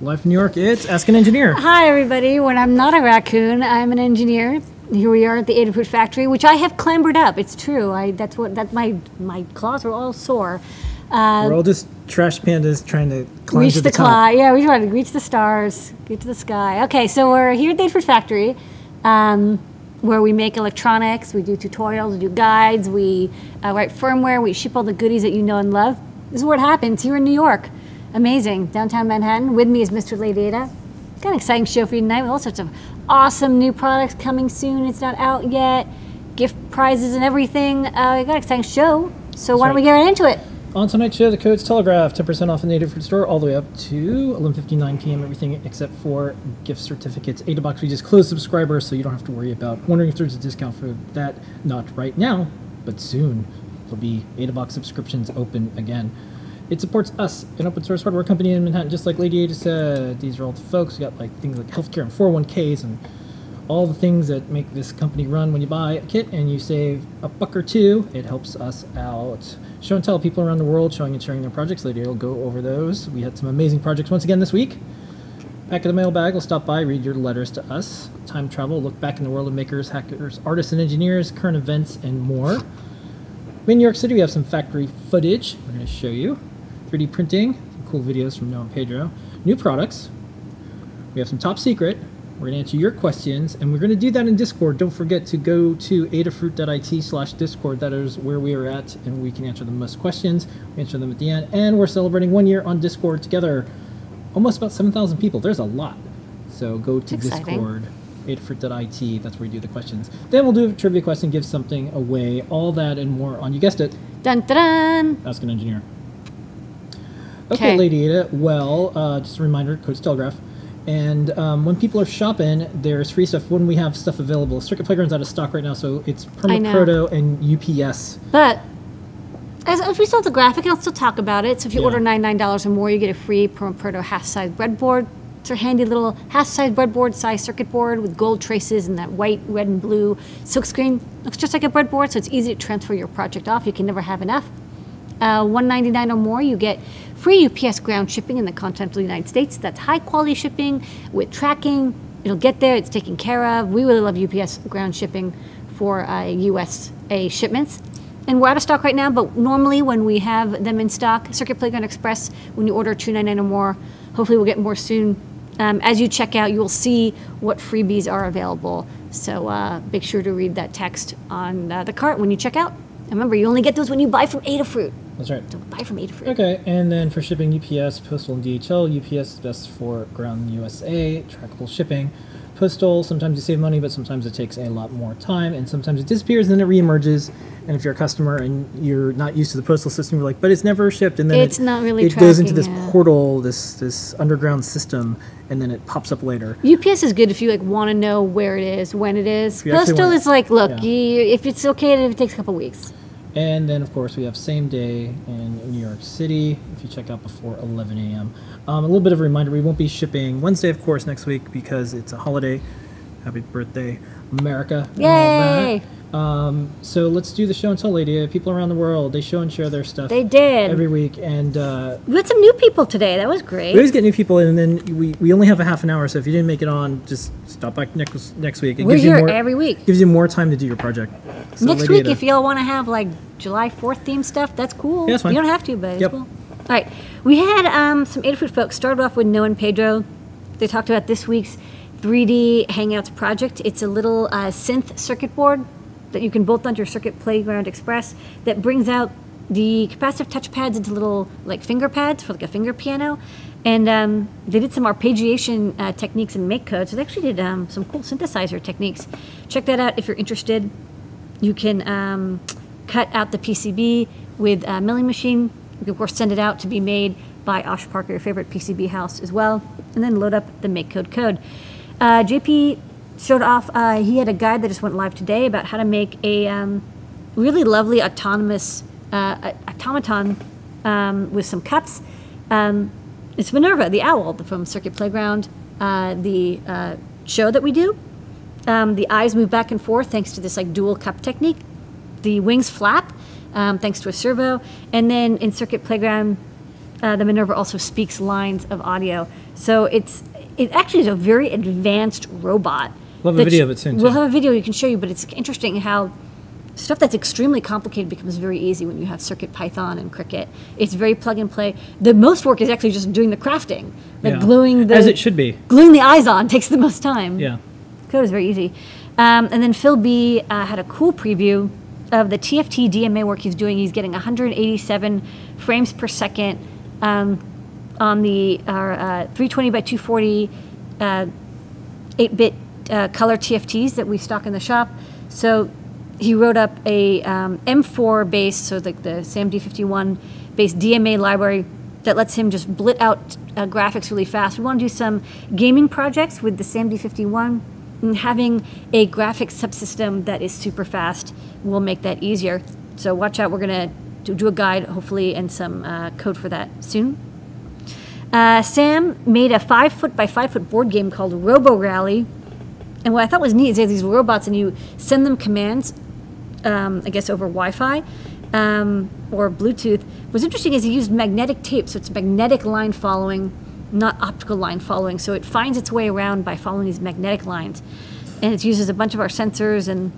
Live from New York, it's Ask an Engineer. Hi, everybody. When I'm not a raccoon, I'm an engineer. Here we are at the Adafruit factory, which I have clambered up. It's true. My claws are all sore. We're all just trash pandas trying to climb Reach to the the top. climb. Yeah, we try to reach the stars, get to the sky. Okay, so we're here at the Adafruit factory, where we make electronics. We do tutorials, we do guides, we write firmware, we ship all the goodies that you know and love. This is what happens here in New York. Amazing. Downtown Manhattan. With me is Mr. Lady Ada. Got an exciting show for you tonight with all sorts of awesome new products coming soon. It's not out yet. Gift prizes and everything. We got an exciting show. So why don't we get right into it? On tonight's show, the code's Telegraph, 10% off in the Adafruit store, all the way up to 11:59 p.m. Everything except for gift certificates. Adabox, we just closed subscribers, so you don't have to worry about wondering if there's a discount for that. Not right now, but soon. There'll be Adabox subscriptions open again. It supports us, an open source hardware company in Manhattan, just like Lady Ada said. These are all the folks. We got like things like healthcare and 401ks and all the things that make this company run. When you buy a kit and you save a buck or two, it helps us out. Show and tell people around the world, showing and sharing their projects. Lady Ada will go over those. We had some amazing projects once again this week. Back of the mailbag, we'll stop by, read your letters to us. Time travel, look back in the world of makers, hackers, artists, and engineers, current events, and more. In New York City, we have some factory footage we're going to show you. 3D printing, some cool videos from Noah and Pedro. New products. We have some top secret. We're going to answer your questions, and we're going to do that in Discord. Don't forget to go to adafruit.it/Discord. That is where we are at, and we can answer the most questions. We answer them at the end, and we're celebrating 1 year on Discord together. Almost about 7,000 people. There's a lot. So go to Discord, adafruit.it. That's where we do the questions. Then we'll do a trivia question, give something away. All that and more on, you guessed it, Dun dun dun. Ask an Engineer. Okay, Lady Ada, well, just a reminder, code's Telegraph. And when people are shopping, there's free stuff when we have stuff available. Circuit Playground's out of stock right now, so it's Proto and UPS. But as we still have the graphic, and I'll still talk about it. So if you order $99 or more, you get a free Proto half-size breadboard. It's a handy little half-size breadboard size circuit board with gold traces and that white, red, and blue silkscreen. Looks just like a breadboard, so it's easy to transfer your project off. You can never have enough. $199 or more, you get free UPS ground shipping in the continental United States. That's high quality shipping with tracking. It'll get there, it's taken care of. We really love UPS ground shipping for USA shipments. And we're out of stock right now, but normally when we have them in stock, Circuit Playground Express, when you order $299 or more, hopefully we'll get more soon. As you check out, you'll see what freebies are available. So make sure to read that text on the cart when you check out. And remember, you only get those when you buy from Adafruit. That's right. So buy from Adafruit. Okay, and then for shipping, UPS, Postal, and DHL. UPS is best for ground USA, trackable shipping. Postal, sometimes you save money, but sometimes it takes a lot more time, and sometimes it disappears, and then it reemerges. And if you're a customer and you're not used to the postal system, you're like, but it's never shipped. And then it's not really it goes into this portal, this underground system, and then it pops up later. UPS is good if you want to know where it is, when it is. Postal is like, look, if it's okay, if it takes a couple weeks. And then, of course, we have same day in New York City if you check out before 11 a.m. A little bit of a reminder, we won't be shipping Wednesday, of course, next week because it's a holiday. Happy birthday, America. Yay! So let's do the show and tell, Lady. People around the world, they show and share their stuff. They did. Every week. And we had some new people today. That was great. We always get new people, and then we only have a half an hour, so if you didn't make it on, just stop by next week. We're here every week. Gives you more time to do your project. So next week, if y'all want to have like July 4th themed stuff, that's cool. Yeah, that's fine. You don't have to, but it's cool. All right. We had some Adafruit folks started off with Noah and Pedro. They talked about this week's 3D Hangouts project. It's a little synth circuit board that you can bolt onto your Circuit Playground Express that brings out the capacitive touch pads into little like finger pads for like a finger piano. And they did some arpeggiation techniques in MakeCode. So they actually did some cool synthesizer techniques. Check that out if you're interested. You can cut out the PCB with a milling machine. You can, of course, send it out to be made by Osh Parker, your favorite PCB house as well, and then load up the MakeCode code. JP showed off, he had a guide that just went live today about how to make a really lovely autonomous automaton with some cups. It's Minerva, the owl from Circuit Playground, the show that we do. The eyes move back and forth thanks to this like dual cup technique. The wings flap thanks to a servo. And then in Circuit Playground, the Minerva also speaks lines of audio. So it actually is a very advanced robot. We'll have a video of it soon, too. We'll have a video you can show you, but it's interesting how stuff that's extremely complicated becomes very easy when you have CircuitPython and Cricut. It's very plug and play. The most work is actually just doing the crafting, like gluing the... As it should be. Gluing the eyes on takes the most time. Yeah. Code is very easy. And then Phil B. Had a cool preview of the TFT DMA work he's doing. He's getting 187 frames per second on the 320 by 240 8-bit color TFTs that we stock in the shop. So he wrote up a M4 based, so like the SAMD51 based DMA library that lets him just blit out graphics really fast. We want to do some gaming projects with the SAMD51, and having a graphics subsystem that is super fast will make that easier. So watch out, we're going to do a guide, hopefully, and some code for that soon. Sam made a 5-foot by 5-foot board game called Robo Rally. And what I thought was neat is they have these robots and you send them commands, I guess over Wi-Fi or Bluetooth. What's interesting is he used magnetic tape, so it's magnetic line following, not optical line following. So it finds its way around by following these magnetic lines. And it uses a bunch of our sensors, and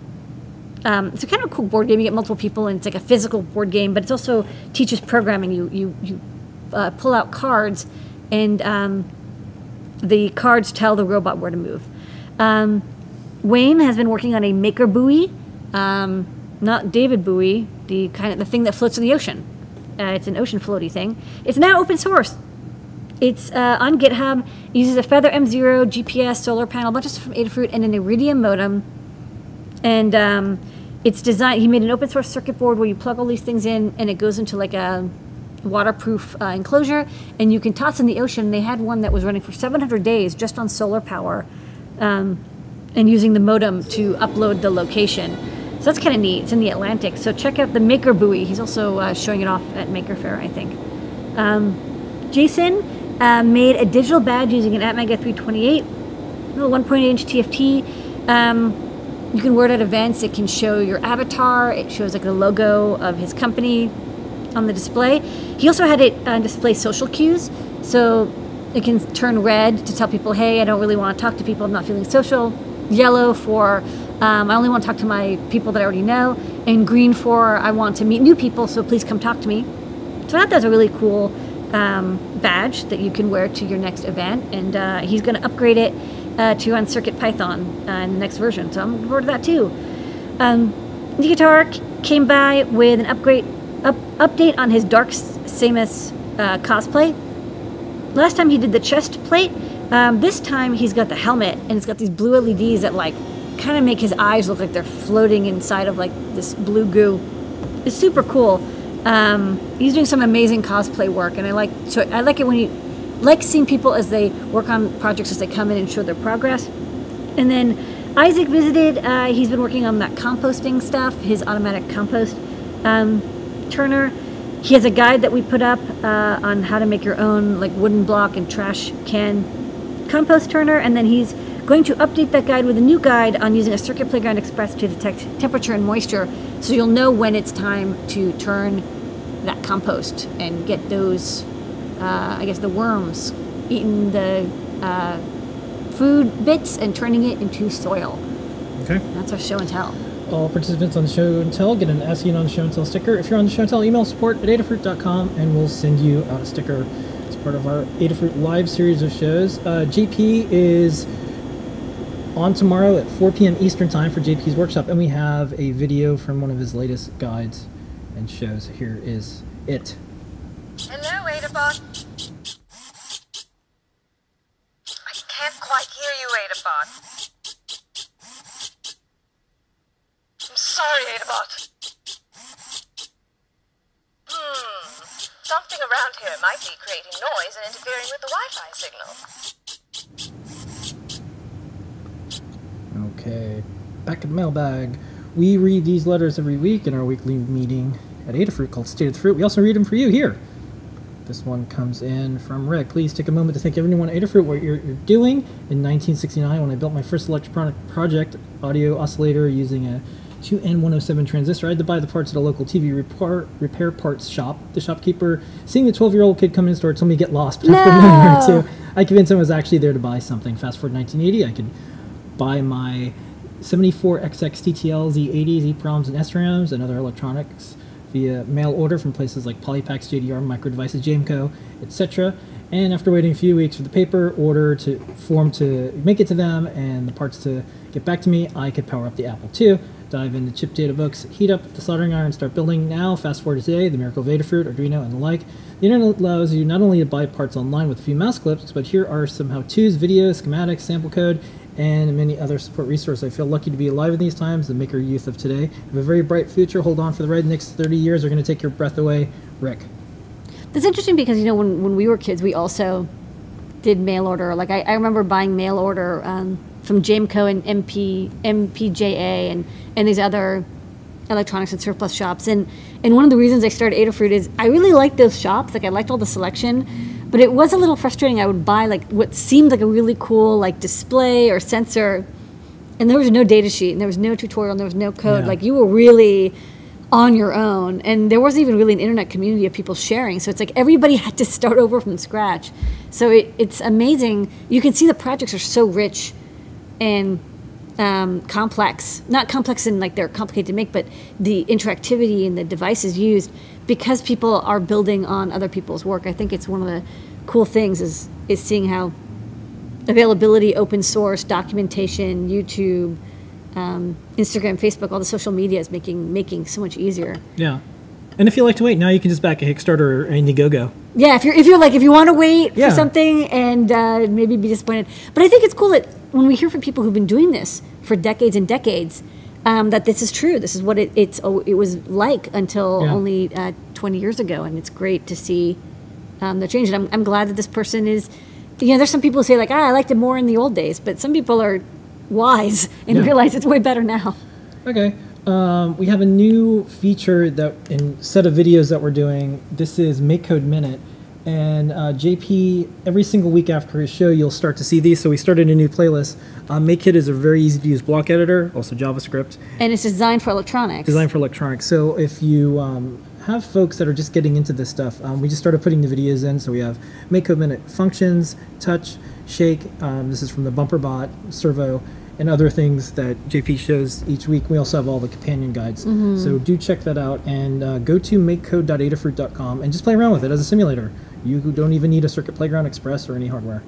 it's a kind of a cool board game. You get multiple people, and it's like a physical board game, but it also teaches programming. You pull out cards, and the cards tell the robot where to move. Wayne has been working on a maker buoy, not David Bowie, the thing that floats in the ocean. It's an ocean floaty thing. It's now open source. It's on GitHub. It uses a Feather M0, GPS, solar panel, a bunch of stuff from Adafruit, and an Iridium modem. And it's designed. He made an open source circuit board where you plug all these things in, and it goes into like a waterproof enclosure, and you can toss in the ocean. They had one that was running for 700 days just on solar power, and using the modem to upload the location. So that's kind of neat. It's in the Atlantic. So check out the Maker Buoy. He's also showing it off at Maker Faire, I think. Jason made a digital badge using an Atmega 328, little 1.8-inch TFT. You can wear it at events. It can show your avatar. It shows like the logo of his company on the display. He also had it display social cues. So it can turn red to tell people, hey, I don't really want to talk to people. I'm not feeling social. Yellow for I only want to talk to my people that I already know. And green for I want to meet new people, so please come talk to me. So that's a really cool badge that you can wear to your next event. And he's going to upgrade it to run CircuitPython in the next version. So I'm looking forward to that too. Guitar came by with an update on his Dark Samus cosplay. Last time he did the chest plate. This time he's got the helmet, and it's got these blue LEDs that like kind of make his eyes look like they're floating inside of like this blue goo. It's super cool. He's doing some amazing cosplay work, and I like it when you like seeing people as they work on projects as they come in and show their progress. And then Isaac visited. He's been working on that composting stuff, his automatic compost turner. He has a guide that we put up on how to make your own like wooden block and trash can compost turner, and then he's going to update that guide with a new guide on using a Circuit Playground Express to detect temperature and moisture, so you'll know when it's time to turn that compost and get those, I guess, the worms eating the food bits and turning it into soil. Okay. That's our show and tell. All participants on the show and tell get an As Seen on the Show and Tell sticker. If you're on the show and tell, email support@adafruit.com and we'll send you out a sticker as part of our Adafruit live series of shows. JP is on tomorrow at 4 p.m. Eastern Time for JP's workshop, and we have a video from one of his latest guides and shows. Here is it. Hello, Adabot. I can't quite hear you, Adabot. I'm sorry, Adabot. Something around here might be creating noise and interfering with the Wi-Fi signal. Okay, back in the mailbag. We read these letters every week in our weekly meeting at Adafruit called State of the Fruit. We also read them for you here. This one comes in from Rick. Please take a moment to thank everyone at Adafruit what you're doing. In 1969, when I built my first electronic project, audio oscillator using a 2N107 transistor. I had to buy the parts at a local TV repair parts shop. The shopkeeper, seeing the 12-year-old kid come in the store, told me to get lost. But after a minute or two, I convinced him I was actually there to buy something. Fast forward 1980, I could buy my 74XX TTL, Z80s, EPROMs, and SRAMs, and other electronics via mail order from places like Polypacks, JDR, Micro Devices, Jameco, etc. And after waiting a few weeks for the paper order to make it to them and the parts to get back to me, I could power up the Apple II, dive into chip data books, heat up the soldering iron, start building. Now, fast forward to today, the miracle of Adafruit, Arduino, and the like. The internet allows you not only to buy parts online with a few mouse clips, but here are some how-tos, videos, schematics, sample code, and many other support resources. I feel lucky to be alive in these times, the maker youth of today. Have a very bright future. Hold on for the ride. The next 30 years are going to take your breath away. Rick. That's interesting because, you know, when we were kids, we also did mail order. Like, I remember buying mail order from Jameco and MPJA and these other electronics and surplus shops. And one of the reasons I started Adafruit is I really liked those shops. Like, I liked all the selection. But it was a little frustrating. I would buy like what seemed like a really cool like display or sensor, and there was no data sheet, and there was no tutorial, and there was no code. Yeah. Like, you were really on your own, and there wasn't even really an internet community of people sharing. So it's like everybody had to start over from scratch. So it's amazing. You can see the projects are so rich and complex. Not complex in like they're complicated to make, but the interactivity and the devices used, because people are building on other people's work. I think it's one of the cool things is seeing how availability, open source, documentation, YouTube, Instagram, Facebook, all the social media is making so much easier. Yeah. And if you like to wait, now you can just back a Kickstarter or Indiegogo. Yeah, if you want to wait for something and maybe be disappointed. But I think it's cool that when we hear from people who've been doing this for decades and decades, that this is true. This is what it was like until only 20 years ago, and it's great to see the change. And I'm glad that this person is, you know, there's some people who say like, I liked it more in the old days, but some people are wise and realize it's way better now. Okay. We have a new feature set of videos that we're doing. This is Make Code Minute. And JP, every single week after his show, you'll start to see these. So we started a new playlist. MakeKit is a very easy to use block editor, also JavaScript. And it's designed for electronics. Designed for electronics. So if you have folks that are just getting into this stuff, we just started putting the videos in. So we have Make Code Minute functions, touch, shake. This is from the bumper bot, servo, and other things that JP shows each week. We also have all the companion guides. So do check that out, and go to makecode.adafruit.com and just play around with it as a simulator. You don't even need a Circuit Playground Express or any hardware.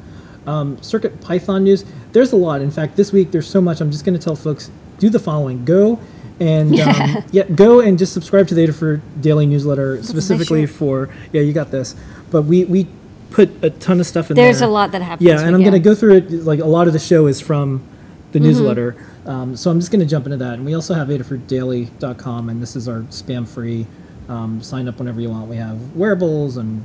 Circuit Python news, there's a lot. In fact, this week there's so much. I'm just going to tell folks, do the following. Go and go and just subscribe to the Adafruit daily newsletter. That's specifically for, you got this. But we put a ton of stuff in there. There's a lot that happens. Yeah, and I'm going to go through it. Like, a lot of the show is from the newsletter. So I'm just going to jump into that. And we also have adafruitdaily.com, and this is our spam-free, sign up whenever you want. We have wearables and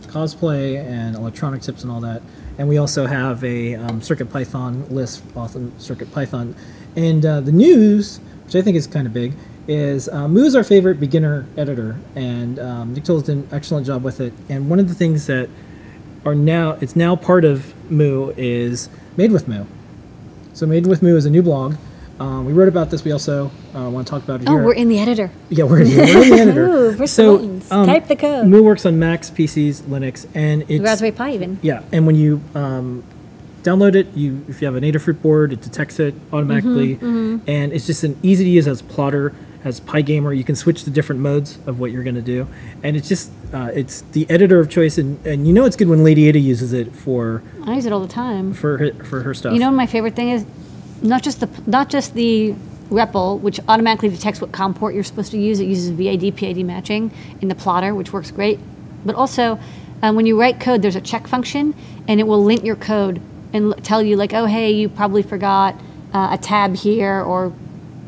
cosplay and electronic tips and all that. And we also have a CircuitPython list off of CircuitPython. And the news, which I think is kind of big, is Moo is our favorite beginner editor. And Nick Toll's done an excellent job with it. And one of the things that it's now part of Moo is Made with Moo. So Made with Moo is a new blog. We wrote about this. We also want to talk about it here. Oh, we're in the editor. Yeah, we're in the editor. Ooh, push the buttons. Type the code. Moo works on Macs, PCs, Linux, and it's Raspberry Pi even. Yeah, and when you download it, if you have an Adafruit board, it detects it automatically, and it's just an easy to use as plotter, as PyGamer. You can switch to different modes of what you're going to do, and it's just it's the editor of choice, and you know it's good when Lady Ada uses it for. I use it all the time for her stuff. You know, my favorite thing is not just the REPL, which automatically detects what COM port you're supposed to use. It uses VID PID matching in the plotter, which works great. But also, when you write code, there's a check function, and it will lint your code and tell you like, oh hey, you probably forgot a tab here, or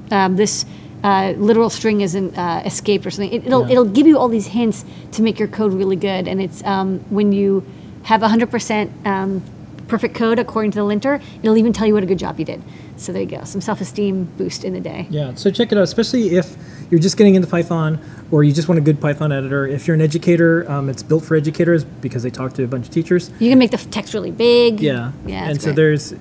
this literal string isn't escaped or something. It'll give you all these hints to make your code really good. And it's when you have 100% perfect code according to the linter, it'll even tell you what a good job you did. So there you go, some self-esteem boost in the day. Yeah, so check it out, especially if you're just getting into Python or you just want a good Python editor. If you're an educator, it's built for educators because they talk to a bunch of teachers. You can make the text really big. Yeah, and so there's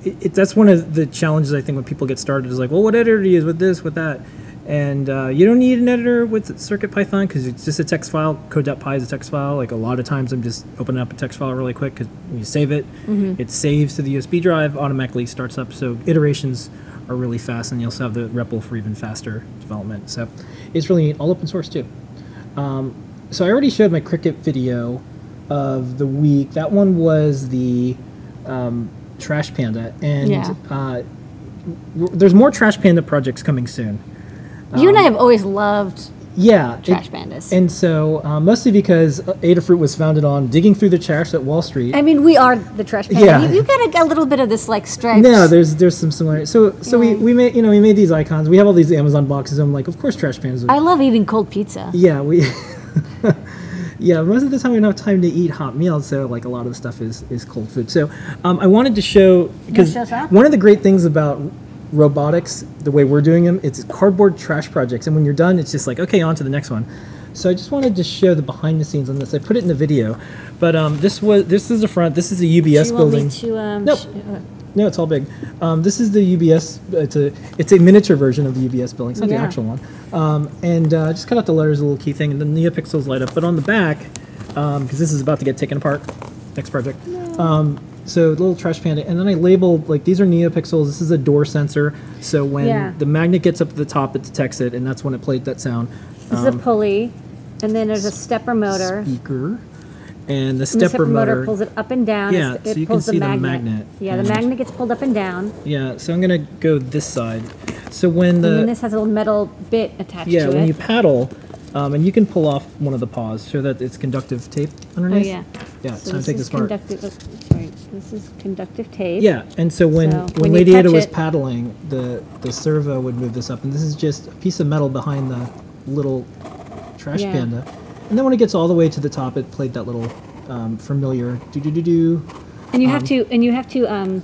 that's one of the challenges I think when people get started is like, well, what editor do you use with this, with that? And you don't need an editor with CircuitPython because it's just a text file. Code.py is a text file. Like a lot of times I'm just opening up a text file really quick because when you save it, it saves to the USB drive, automatically starts up. So iterations are really fast, and you also have the REPL for even faster development. So it's really neat. All open source too. So I already showed my Cricut video of the week. That one was the Trash Panda. And there's more Trash Panda projects coming soon. You and I have always loved Trash Pandas. And so, mostly because Adafruit was founded on digging through the trash at Wall Street. I mean, we are the Trash Panda. Yeah. You got a little bit of this like stripes. No, there's some similarity. So we made these icons. We have all these Amazon boxes. I'm like, of course, Trash Pandas. I love eating cold pizza. Yeah, yeah, most of the time we don't have time to eat hot meals, so like a lot of the stuff is cold food. So I wanted to show, because one of the great things about robotics, the way we're doing them, it's cardboard trash projects, and when you're done, it's just like, okay, on to the next one. So I just wanted to show the behind the scenes on this. I put it in the video, but this is the front. This is the UBS building. Do you want me to, No, it's all big. This is the UBS. It's a miniature version of the UBS building. It's not the actual one. And just cut out the letters, a little key thing, and the NeoPixels light up. But on the back, because this is about to get taken apart, next project. So the little Trash Panda, and then I labeled, like, these are NeoPixels. This is a door sensor. So when the magnet gets up to the top, it detects it, and that's when it played that sound. This is a pulley, and then there's a stepper motor. Speaker. And the stepper motor pulls it up and down. Yeah, it so you pulls can see the magnet. Yeah, the magnet gets pulled up and down. Yeah, so I'm going to go this side. So when the... And then this has a little metal bit attached to it. Yeah, when you paddle, and you can pull off one of the paws, so that it's conductive tape underneath. Oh, yeah. Yeah, so time to take this apart. This is conductive tape. Yeah, and so when Lady Ada was paddling, the servo would move this up, and this is just a piece of metal behind the little Trash Panda. And then when it gets all the way to the top, it played that little familiar do-do-do-do. And you have to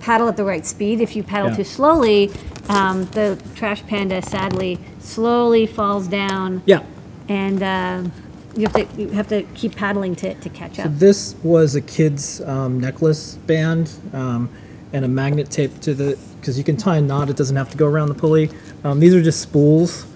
paddle at the right speed. If you paddle too slowly, the Trash Panda sadly slowly falls down. Yeah. And you have to keep paddling to catch up. So this was a kid's necklace band and a magnet taped to the, because you can tie a knot, it doesn't have to go around the pulley. These are just spools.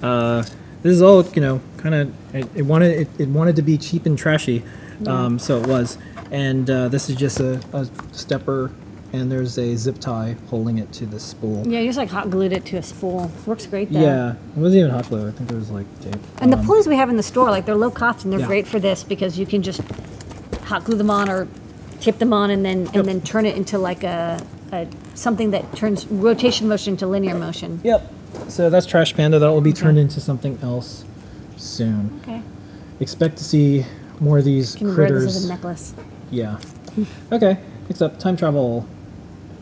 This is all, kind of, it wanted to be cheap and trashy, so it was. And this is just a stepper, and there's a zip tie holding it to the spool. Yeah, you just like hot glued it to a spool. Works great though. Yeah, it wasn't even hot glue. I think it was like tape. And the pulleys we have in the store, like they're low cost and they're great for this because you can just hot glue them on or tape them on and then turn it into like a something that turns rotation motion into linear motion. Yep. So that's Trash Panda. That will be turned into something else soon. Okay. Expect to see more of these critters. Wear this as a necklace. Yeah. Okay. Next up, time travel.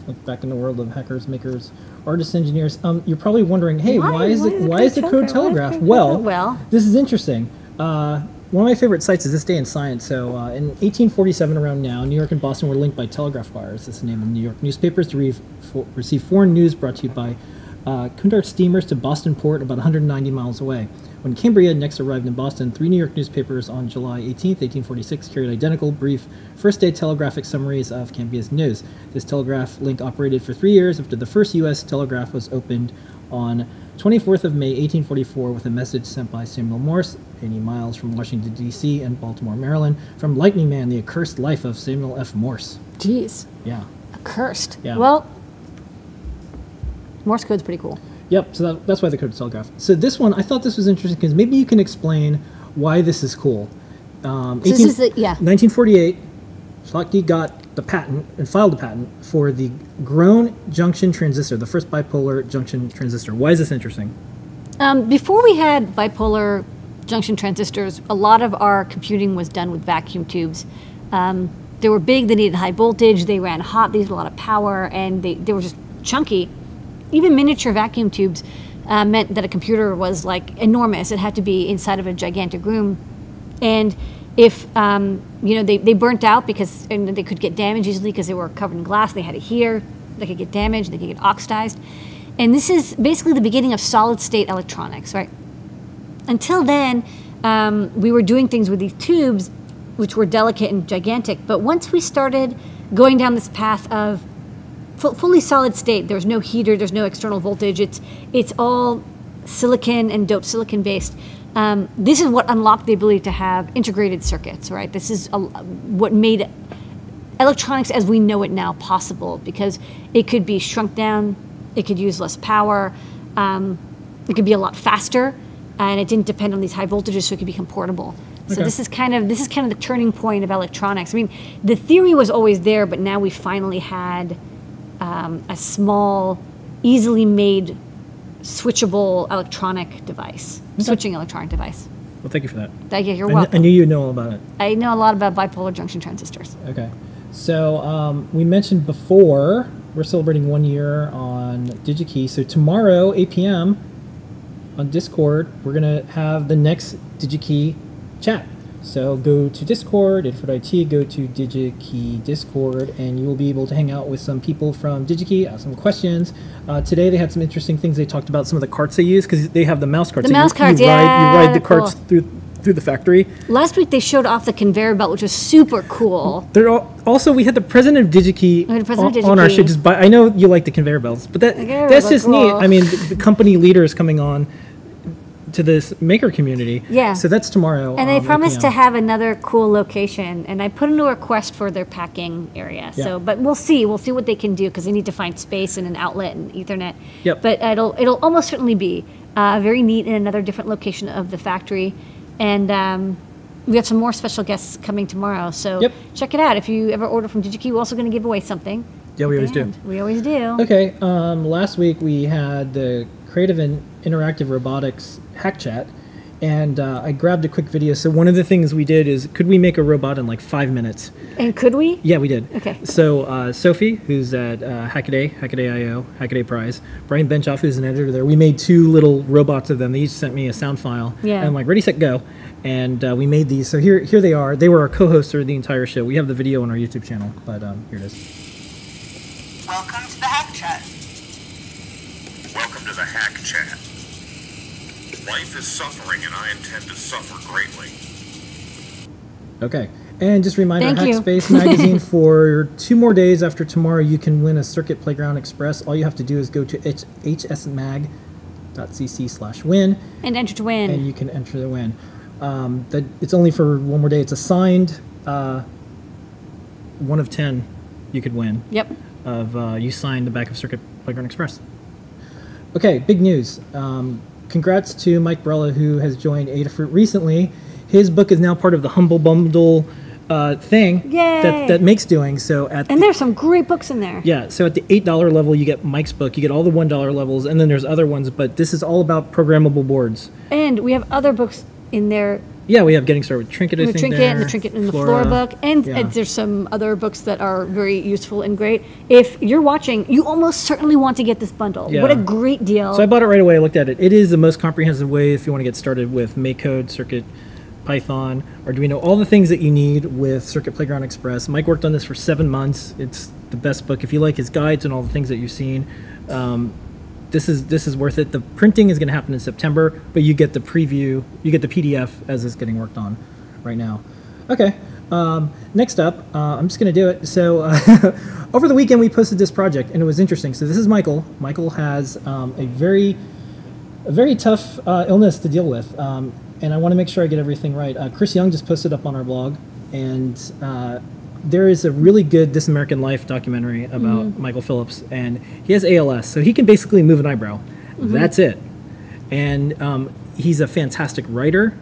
Look back in the world of hackers, makers, artists, engineers. You're probably wondering, hey, why is the Code Telegraph? Well, this is interesting. One of my favorite sites is This Day in Science. So in 1847, around now, New York and Boston were linked by telegraph wires. That's the name of New York newspapers to receive foreign news brought to you by Cunard steamers to Boston Port, about 190 miles away. When Cambria next arrived in Boston, 3 New York newspapers on July 18, 1846 carried identical, brief, first-day telegraphic summaries of Cambria's news. This telegraph link operated for 3 years after the first U.S. telegraph was opened on 24th of May, 1844, with a message sent by Samuel Morse, 80 miles from Washington, D.C. and Baltimore, Maryland, from Lightning Man, the accursed life of Samuel F. Morse. Jeez. Yeah. Accursed. Yeah. Well, Morse code's pretty cool. Yep, so that's why the Code Telegraph. So this one, I thought this was interesting because maybe you can explain why this is cool. 1948, Schottky got the patent and filed a patent for the grown junction transistor, the first bipolar junction transistor. Why is this interesting? Before we had bipolar junction transistors, a lot of our computing was done with vacuum tubes. They were big, they needed high voltage, they ran hot, they needed a lot of power, and they were just chunky. Even miniature vacuum tubes meant that a computer was like enormous. It had to be inside of a gigantic room. And if, they burnt out because they could get damaged easily because they were covered in glass, they had it here, they could get damaged, they could get oxidized. And this is basically the beginning of solid state electronics, right? Until then, we were doing things with these tubes, which were delicate and gigantic. But once we started going down this path of fully solid state. There's no heater. There's no external voltage. It's all silicon and doped silicon based. This is what unlocked the ability to have integrated circuits, right? This is what made electronics as we know it now possible, because it could be shrunk down, it could use less power, it could be a lot faster, and it didn't depend on these high voltages, so it could become portable. So this is kind of the turning point of electronics. I mean, the theory was always there, but now we finally had a small, easily made, switchable electronic device, switching electronic device. Well, thank you for that. Thank you. You're welcome. I knew you'd know all about it. I know a lot about bipolar junction transistors. Okay. So we mentioned before, we're celebrating 1 year on DigiKey. So tomorrow, 8 p.m. on Discord, we're going to have the next DigiKey chat. So go to Discord, Adafruit, go to DigiKey Discord, and you will be able to hang out with some people from DigiKey, ask some questions. Today they had some interesting things. They talked about some of the carts they use, because they have the mouse carts. The mouse carts, you ride the cool. carts through the factory. Last week they showed off the conveyor belt, which was super cool. Also, we had the president of DigiKey on our show. I know you like the conveyor belts, but that's just neat. I mean, the company leaders coming on to this maker community. Yeah. So that's tomorrow. And they promised to have another cool location, and I put in a request for their packing area. Yeah. So, but we'll see what they can do, because they need to find space and an outlet and Ethernet. Yep. But it'll almost certainly be very neat in another different location of the factory, and we have some more special guests coming tomorrow. So check it out. If you ever order from DigiKey, we're also going to give away something. Yeah, we always do. We always do. Okay. Last week we had the Creative and Interactive Robotics Hack Chat, and I grabbed a quick video. So one of the things we did is, could we make a robot in like 5 minutes? And could we? Yeah, we did. Okay. So Sophie, who's at Hackaday.io, Hackaday Prize, Brian Benchoff, who's an editor there, we made 2 little robots of them. They each sent me a sound file. Yeah. And I'm like, ready, set, go. And we made these. So here they are. They were our co-hosts for the entire show. We have the video on our YouTube channel, but here it is. Welcome to the Hack Chat. Welcome to the Hack Chat. Life is suffering, and I intend to suffer greatly. Okay. And just a reminder, Thank you. Hackspace Magazine, for 2 more days after tomorrow, you can win a Circuit Playground Express. All you have to do is go to hsmag.cc/win. And enter to win. And you can enter the win. It's only for 1 more day. It's a signed 1 of 10 you could win. Yep. You signed the back of Circuit Playground Express. Okay, big news. Congrats to Mike Brella, who has joined Adafruit recently. His book is now part of the Humble Bundle thing that Mike's doing. So and there's some great books in there. Yeah, so at the $8 level, you get Mike's book. You get all the $1 levels, and then there's other ones. But this is all about programmable boards. And we have other books in there. Yeah, we have Getting Started with Trinket, I think, Trinket, there. and the Trinket and the Flora book. And there's some other books that are very useful and great. If you're watching, you almost certainly want to get this bundle. Yeah. What a great deal. So I bought it right away. I looked at it. It is the most comprehensive way if you want to get started with MakeCode, Circuit, Python, Arduino, all the things that you need with Circuit Playground Express. Mike worked on this for 7 months. It's the best book. If you like his guides and all the things that you've seen, this is worth it. The printing is going to happen in September, but you get the preview, you get the PDF as it's getting worked on right now. Okay, next up, I'm just going to do it. So over the weekend we posted this project, and it was interesting. So this is Michael. Michael has a very tough illness to deal with, and I want to make sure I get everything right. Chris Young just posted up on our blog, and there is a really good This American Life documentary about Michael Phillips, and he has ALS, so he can basically move an eyebrow. That's it. And he's a fantastic writer.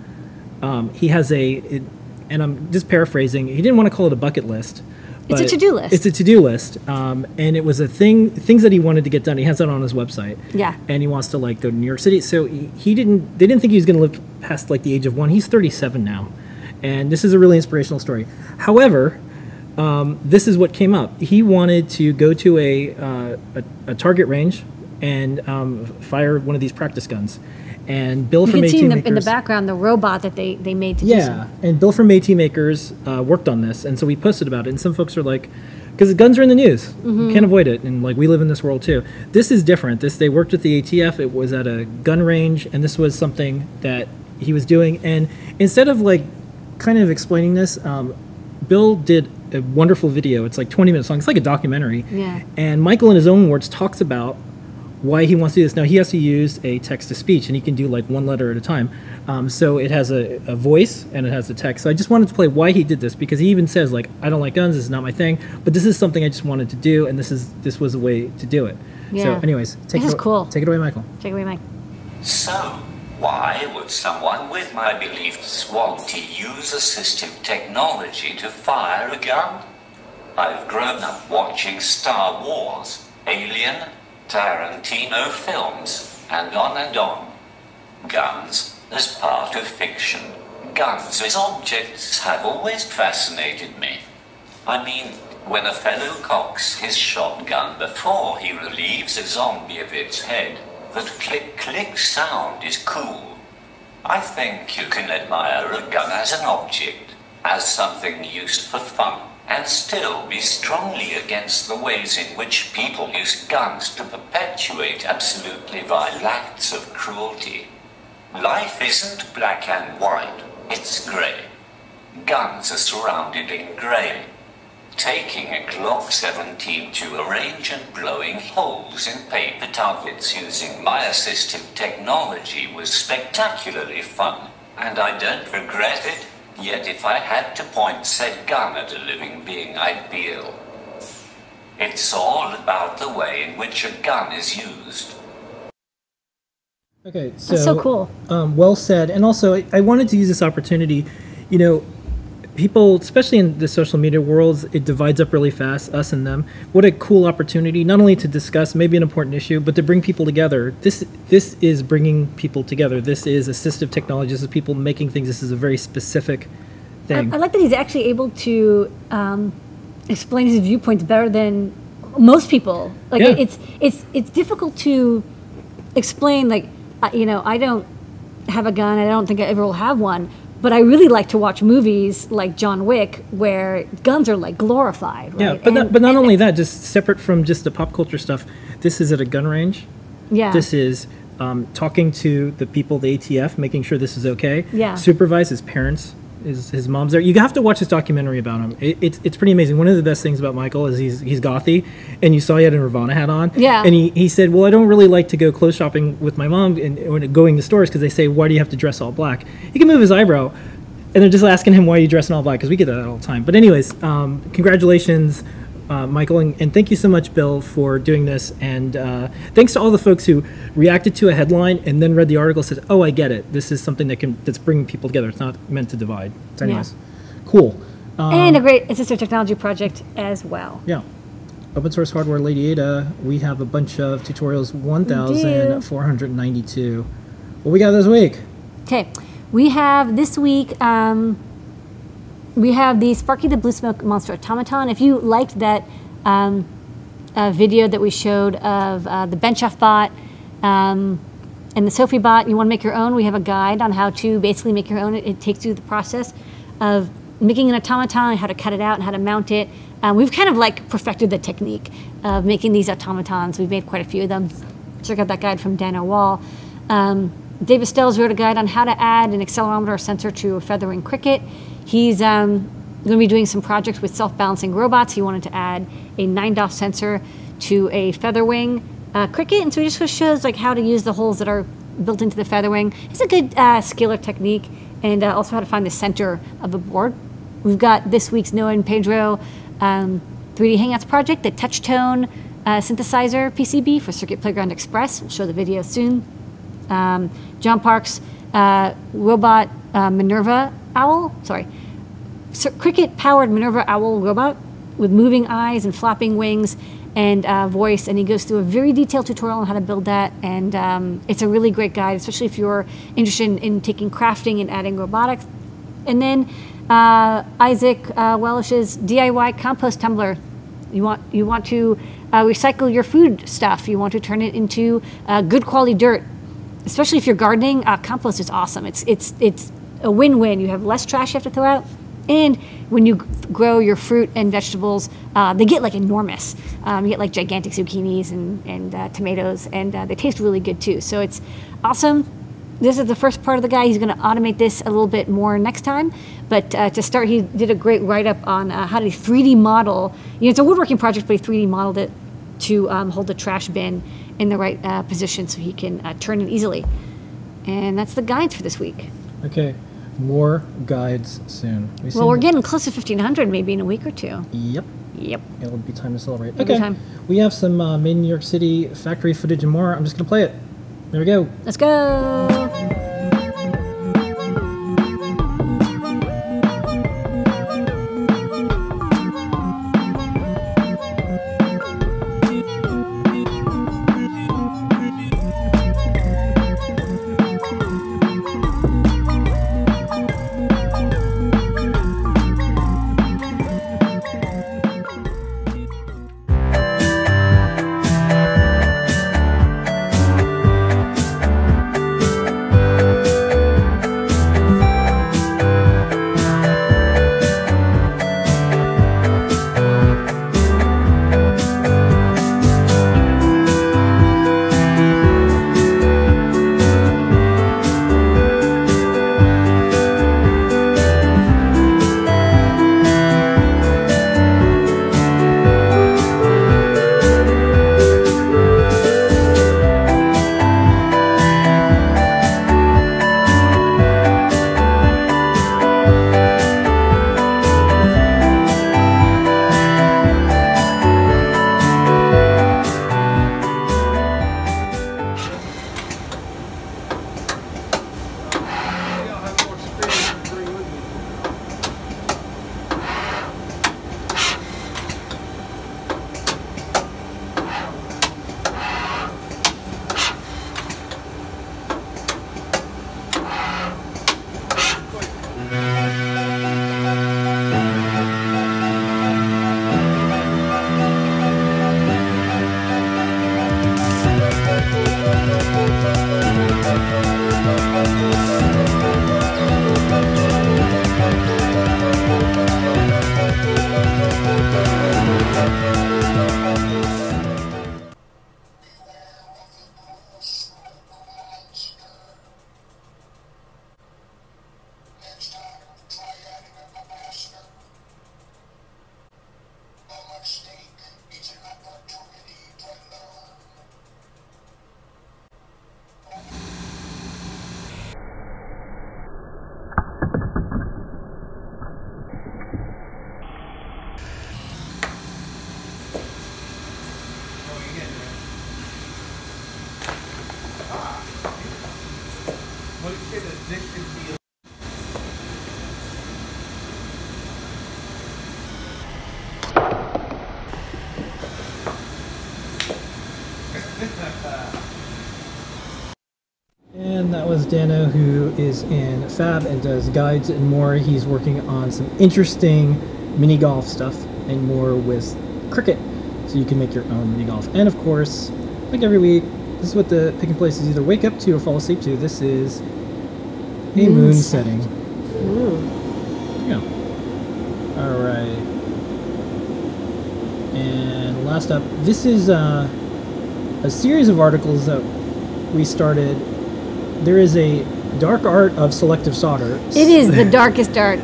He has and I'm just paraphrasing, he didn't want to call it a bucket list. It's a to-do list. It's a to-do list, and it was things that he wanted to get done. He has that on his website. Yeah. And he wants to go to New York City. So they didn't think he was going to live past the age of 1. He's 37 now, and this is a really inspirational story. However, this is what came up. He wanted to go to a target range and fire one of these practice guns. And Bill from AT Makers... You can see in the background the robot that they made to do so. Yeah, and Bill from AT Makers worked on this, and so we posted about it. And some folks are like, because guns are in the news. You can't avoid it, and we live in this world too. This is different. They worked with the ATF. It was at a gun range, and this was something that he was doing. And instead of kind of explaining this, Bill did a wonderful video. It's like 20 minutes long. It's like a documentary. Yeah. And Michael, in his own words, talks about why he wants to do this. Now, he has to use a text-to-speech, and he can do like one letter at a time. So it has a voice, and it has a text. So I just wanted to play why he did this, because he even says, like, I don't like guns, this is not my thing, but this is something I just wanted to do, and this was a way to do it. Yeah. So anyways, This is cool. Take it away, Michael. Take it away, Mike. So, why would someone with my beliefs want to use assistive technology to fire a gun? I've grown up watching Star Wars, Alien, Tarantino films, and on and on. Guns as part of fiction. Guns as objects have always fascinated me. I mean, when a fellow cocks his shotgun before he relieves a zombie of its head, that click-click sound is cool. I think you can admire a gun as an object, as something used for fun, and still be strongly against the ways in which people use guns to perpetuate absolutely vile acts of cruelty. Life isn't black and white, it's grey. Guns are surrounded in grey. Taking a Glock 17 to a range and blowing holes in paper targets using my assistive technology was spectacularly fun, and I don't regret it. Yet if I had to point said gun at a living being, I'd be ill. It's all about the way in which a gun is used. Okay, so That's so cool. Well said. And also, I wanted to use this opportunity. You know, people, especially in the social media worlds, it divides up really fast, us and them. What a cool opportunity, not only to discuss maybe an important issue, but to bring people together. This is bringing people together. This is assistive technology. This is people making things. This is a very specific thing. I like that he's actually able to explain his viewpoints better than most people. Like Yeah. it's difficult to explain. Like I don't have a gun. I don't think I ever will have one. But I really like to watch movies like John Wick, where guns are like glorified. Right? Yeah, but not only that, just separate from just the pop culture stuff. This is at a gun range. Yeah. This is talking to the people, the ATF, making sure this is okay. Yeah. Supervise his parents, his mom's there. You have to watch this documentary about him. It's pretty amazing. One of the best things about Michael is he's gothy, and you saw he had a Nirvana hat on. Yeah. And he said, well, I don't really like to go clothes shopping with my mom and when going to stores because they say, why do you have to dress all black? He can move his eyebrow, and they're just asking him why you dress in all black because we get that all the time. But anyways, congratulations. Michael, and thank you so much, Bill, for doing this. And thanks to all the folks who reacted to a headline and then read the article and said, oh, I get it. This is something that's bringing people together. It's not meant to divide. So anyways, cool. And a great assistive technology project as well. Yeah. Open source hardware, Lady Ada. We have a bunch of tutorials, 1,492. What we got this week? Okay. We have this week... we have the Sparky the Blue Smoke Monster Automaton. If you liked that video that we showed of the Benchaf bot and the Sophie bot, you want to make your own, we have a guide on how to basically make your own. It takes you through the process of making an automaton, how to cut it out and how to mount it. We've kind of like perfected the technique of making these automatons. We've made quite a few of them. Check out that guide from Dano Wall. David Stells wrote a guide on how to add an accelerometer or sensor to a featherwing cricket. He's going to be doing some projects with self-balancing robots. He wanted to add a 9DOF sensor to a featherwing cricket, and so he just shows like how to use the holes that are built into the featherwing. It's a good skill or technique, and also how to find the center of the board. We've got this week's Noah and Pedro 3D Hangouts project, the Touchtone synthesizer PCB for Circuit Playground Express. We'll show the video soon. John Park's robot Minerva Owl, cricket-powered Minerva Owl robot with moving eyes and flapping wings and voice, and he goes through a very detailed tutorial on how to build that, and it's a really great guide, especially if you're interested in taking crafting and adding robotics. And then Isaac Wellish's DIY compost tumbler. You want to recycle your food stuff. You want to turn it into good quality dirt, especially if you're gardening. Compost is awesome. It's a win-win. You have less trash you have to throw out, and when you grow your fruit and vegetables, they get like enormous. You get like gigantic zucchinis and tomatoes, and they taste really good too. So it's awesome. this is the first part of the guy. He's going to automate this a little bit more next time. But to start, he did a great write-up on how to 3D model. You know, it's a woodworking project, but he 3D modeled it to hold the trash bin in the right position so he can turn it easily. And that's the guides for this week. Okay, more guides soon. Well, we're getting close to 1,500 maybe in a week or two. Yep. Yep. It'll be time to celebrate. It'll be time. We have some made in New York City factory footage and more. I'm just going to play it. There we go. Let's go. And that was Dano, who is in Fab and does guides and more. He's working on some interesting mini golf stuff and more with Cricut, so you can make your own mini golf. And of course, like every week, this is what the pick and places either wake up to or fall asleep to. This is a moon setting. Ooh. Yeah. All right. And last up, this is a series of articles that we started. There is a dark art of selective solder. It is the darkest art.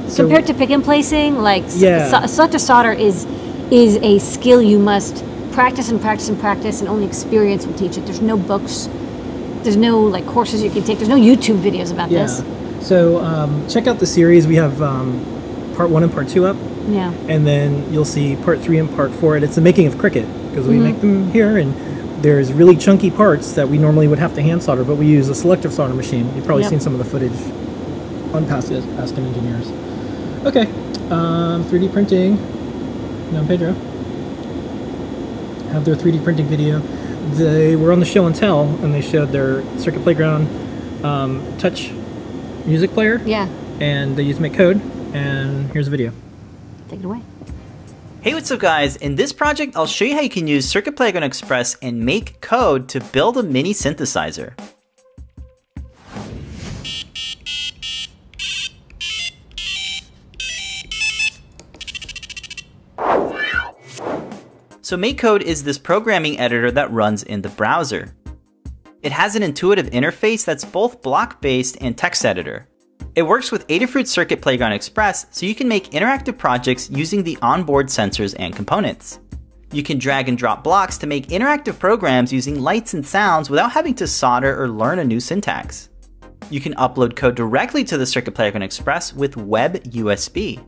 So, compared to pick and placing, like Yeah. selective solder is a skill you must practice and practice and practice, and only experience will teach it. There's no books, there's no like courses you can take, there's no YouTube videos about this. So check out the series. We have part 1 and part 2 up. Yeah. And then you'll see part 3 and part 4. And it's the making of Cricut, because we make them here, and there's really chunky parts that we normally would have to hand solder, but we use a selective solder machine. You've probably seen some of the footage on past Asking Engineers. Okay, 3D printing. Now Pedro have their 3D printing video. They were on the show and tell, and they showed their Circuit Playground touch music player. Yeah. And they used Make Code, and here's a video. Take it away. Hey, what's up guys? In this project, I'll show you how you can use Circuit Playground Express and Make Code to build a mini synthesizer. So Make Code is this programming editor that runs in the browser. It has an intuitive interface that's both block-based and text editor. It works with Adafruit Circuit Playground Express, so you can make interactive projects using the onboard sensors and components. You can drag and drop blocks to make interactive programs using lights and sounds without having to solder or learn a new syntax. You can upload code directly to the Circuit Playground Express with Web USB.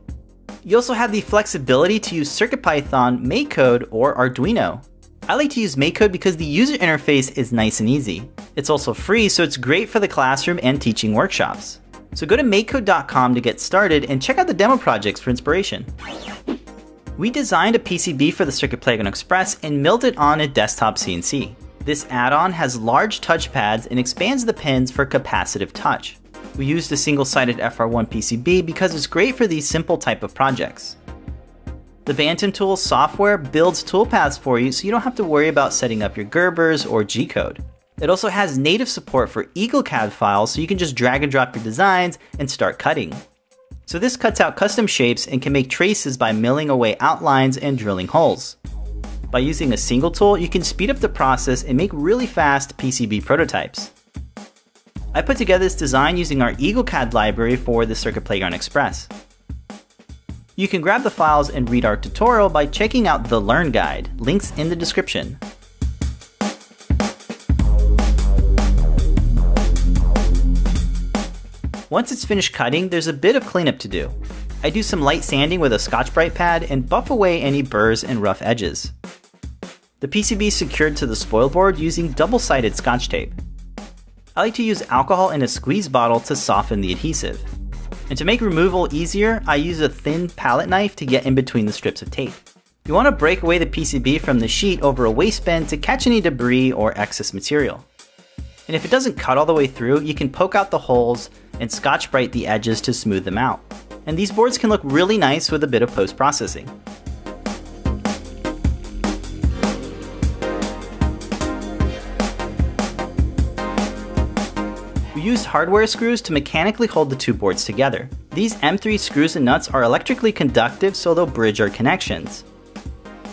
You also have the flexibility to use CircuitPython, MakeCode, or Arduino. I like to use MakeCode because the user interface is nice and easy. It's also free, so it's great for the classroom and teaching workshops. So go to makecode.com to get started and check out the demo projects for inspiration. We designed a PCB for the Circuit Playground Express and milled it on a desktop CNC. This add-on has large touchpads and expands the pins for capacitive touch. We used a single-sided FR1 PCB because it's great for these simple type of projects. The Bantam Tools software builds toolpaths for you so you don't have to worry about setting up your Gerbers or G-code. It also has native support for EagleCAD files so you can just drag and drop your designs and start cutting. So this cuts out custom shapes and can make traces by milling away outlines and drilling holes. By using a single tool, you can speed up the process and make really fast PCB prototypes. I put together this design using our EagleCAD library for the Circuit Playground Express. You can grab the files and read our tutorial by checking out the Learn Guide, links in the description. Once it's finished cutting, there's a bit of cleanup to do. I do some light sanding with a Scotch-Brite pad and buff away any burrs and rough edges. The PCB is secured to the spoil board using double-sided Scotch tape. I like to use alcohol in a squeeze bottle to soften the adhesive. And to make removal easier, I use a thin palette knife to get in between the strips of tape. You want to break away the PCB from the sheet over a waste bin to catch any debris or excess material. And if it doesn't cut all the way through, you can poke out the holes and Scotch-Brite the edges to smooth them out. And these boards can look really nice with a bit of post-processing. We used hardware screws to mechanically hold the two boards together. These M3 screws and nuts are electrically conductive, so they'll bridge our connections.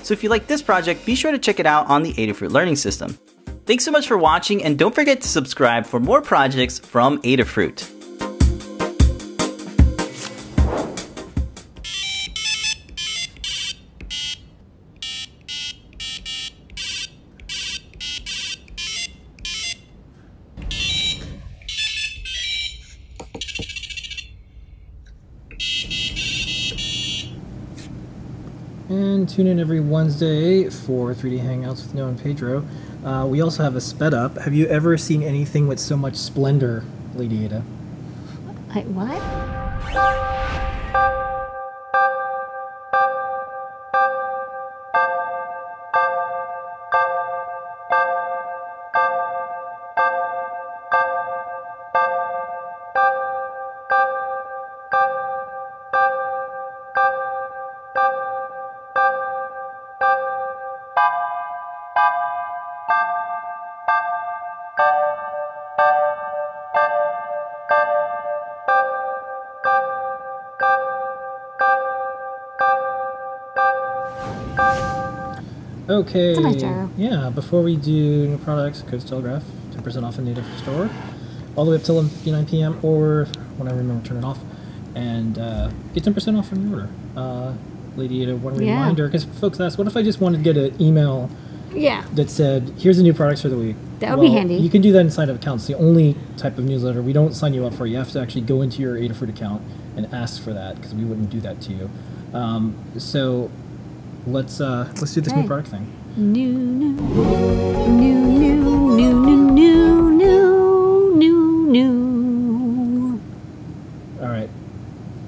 So if you like this project, be sure to check it out on the Adafruit Learning System. Thanks so much for watching, and don't forget to subscribe for more projects from Adafruit. And tune in every Wednesday for 3D Hangouts with Noah and Pedro. We also have a sped up. Have you ever seen anything with so much splendor, Lady Ada? What? Okay. It's a nice gyro. Yeah, before we do new products, Codes Telegraph, 10% off in Adafruit Store, all the way up till 11:59 p.m. or when I remember to turn it off, and get 10% off on your order. Lady Ada, one reminder, because folks ask, what if I just wanted to get an email that said, here's the new products for the week? That would be handy. You can do that inside of accounts. It's the only type of newsletter we don't sign you up for. You have to actually go into your Adafruit account and ask for that, because we wouldn't do that to you. So let's do this new product thing. New. All right.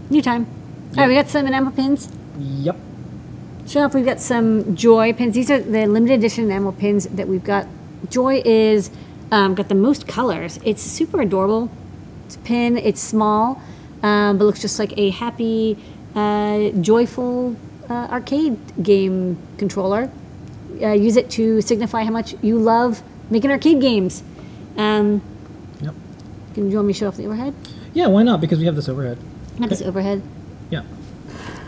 New time. All right, we got some enamel pins. Yep. Show off, we've got some Joy pins. These are the limited edition enamel pins that we've got. Joy is got the most colors. It's super adorable. It's a pin. It's small, but looks just like a happy, joyful arcade game controller. Use it to signify how much you love making arcade games. Yep. Can you want me to show off the overhead? Yeah, why not? Because we have this overhead. Not this overhead. Yeah.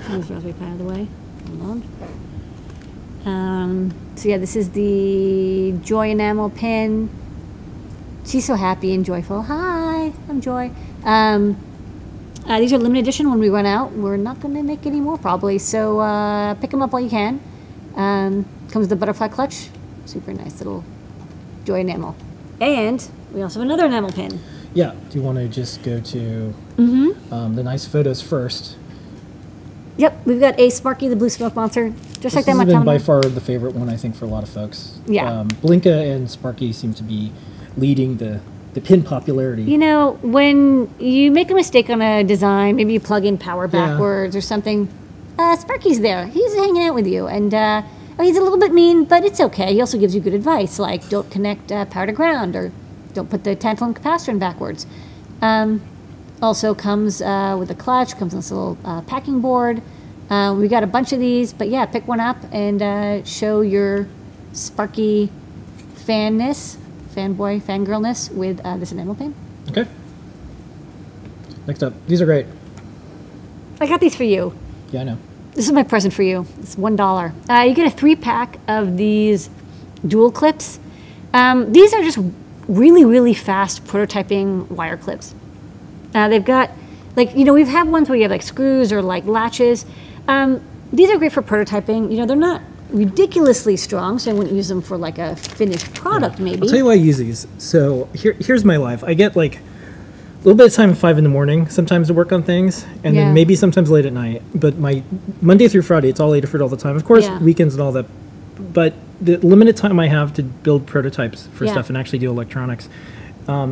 Move the Raspberry Pi out of the way. Hold on. So yeah, this is the Joy enamel pin. She's so happy and joyful. Hi, I'm Joy. These are limited edition. When we run out, we're not going to make any more probably. So pick them up while you can. Comes with the butterfly clutch. Super nice little Joy enamel. And we also have another enamel pin. Yeah. Do you want to just go to the nice photos first? Yep, we've got a Sparky the Blue Smoke Monster. Just like that, This has been by far the favorite one, I think, for a lot of folks. Yeah. Blinka and Sparky seem to be leading the pin popularity. You know, when you make a mistake on a design, maybe you plug in power backwards or something, Sparky's there. He's hanging out with you. And he's a little bit mean, but it's okay. He also gives you good advice, like don't connect power to ground or don't put the tantalum capacitor in backwards. Also comes with a clutch, comes on this little packing board. We got a bunch of these, but yeah, pick one up and show your Sparky fanboy, fangirlness with this enamel pin. Okay. Next up, these are great. I got these for you. Yeah, I know. This is my present for you. It's $1. You get a 3-pack of these dual clips. These are just really, really fast prototyping wire clips. They've got, like, you know, we've had ones where you have like screws or like latches. These are great for prototyping. You know, they're not ridiculously strong, so I wouldn't use them for like a finished product, maybe. I'll tell you why I use these. So here's my life. I get like a little bit of time at 5 in the morning sometimes to work on things, and then maybe sometimes late at night. But my Monday through Friday, it's all Adafruit all the time. Of course, weekends and all that. But the limited time I have to build prototypes for stuff and actually do electronics.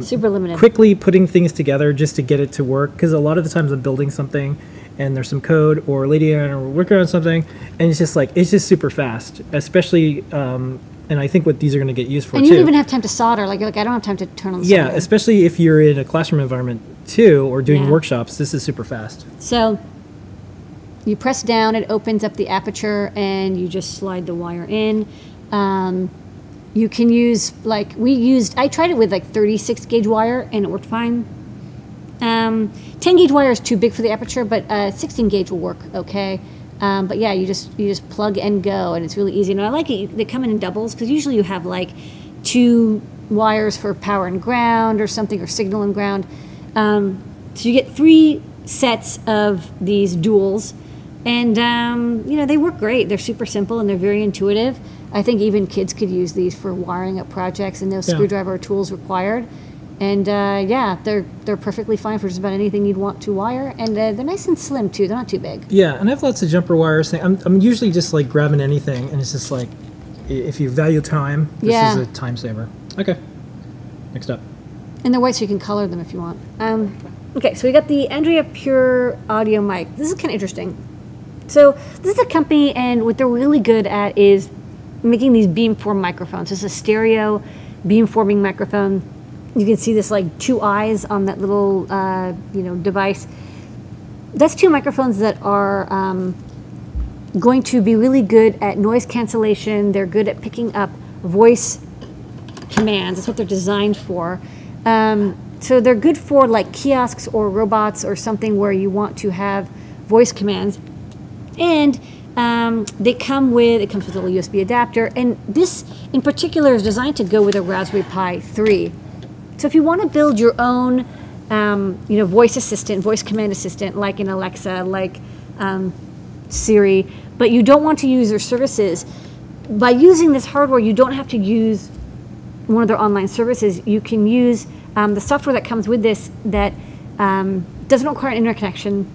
Super limited. Quickly putting things together just to get it to work, because a lot of the times I'm building something and there's some code, or Lady and I are working on something, and it's just super fast, especially, and I think what these are going to get used for, and you don't even have time to solder, like I don't have time to turn on the solder. Yeah, especially if you're in a classroom environment too, or doing workshops, this is super fast. So you press down, it opens up the aperture, and you just slide the wire in. You can use, like, I tried it with like 36 gauge wire and it worked fine. 10 gauge wire is too big for the aperture, but 16 gauge will work okay. But yeah, you just plug and go, and it's really easy. And I like it, they come in doubles, because usually you have like 2 wires for power and ground or something, or signal and ground. So you get 3 sets of these duals, and you know, they work great. They're super simple and they're very intuitive. I think even kids could use these for wiring up projects, and no screwdriver or tools required. And yeah, they're perfectly fine for just about anything you'd want to wire, and they're nice and slim too. They're not too big. Yeah, and I have lots of jumper wires. I'm usually just like grabbing anything, and it's just like, if you value time, this is a time saver. Okay, next up. And they're white, so you can color them if you want. Okay, so we got the Andrea Pure audio mic. This is kind of interesting. So this is a company, and what they're really good at is making these beamform microphones. It's a stereo beamforming microphone. You can see this like 2 eyes on that little you know, device. That's 2 microphones that are going to be really good at noise cancellation. They're good at picking up voice commands. That's what they're designed for. So they're good for like kiosks or robots or something where you want to have voice commands. And it comes with a little USB adapter, and this in particular is designed to go with a Raspberry Pi 3. So if you want to build your own, you know, voice assistant, voice command assistant, like an Alexa, like Siri, but you don't want to use their services, by using this hardware, you don't have to use one of their online services. You can use the software that comes with this that doesn't require an internet connection.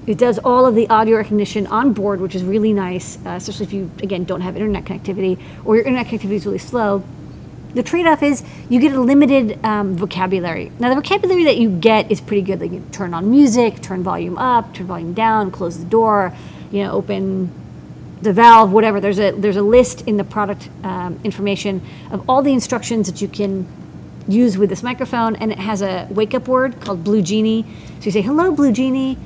It does all of the audio recognition on board, which is really nice, especially if you, again, don't have internet connectivity or your internet connectivity is really slow. The trade-off is you get a limited vocabulary. Now, the vocabulary that you get is pretty good. Like, you turn on music, turn volume up, turn volume down, close the door, you know, open the valve, whatever. There's a list in the product information of all the instructions that you can use with this microphone, and it has a wake-up word called Blue Genie. So you say, "Hello, Blue Genie.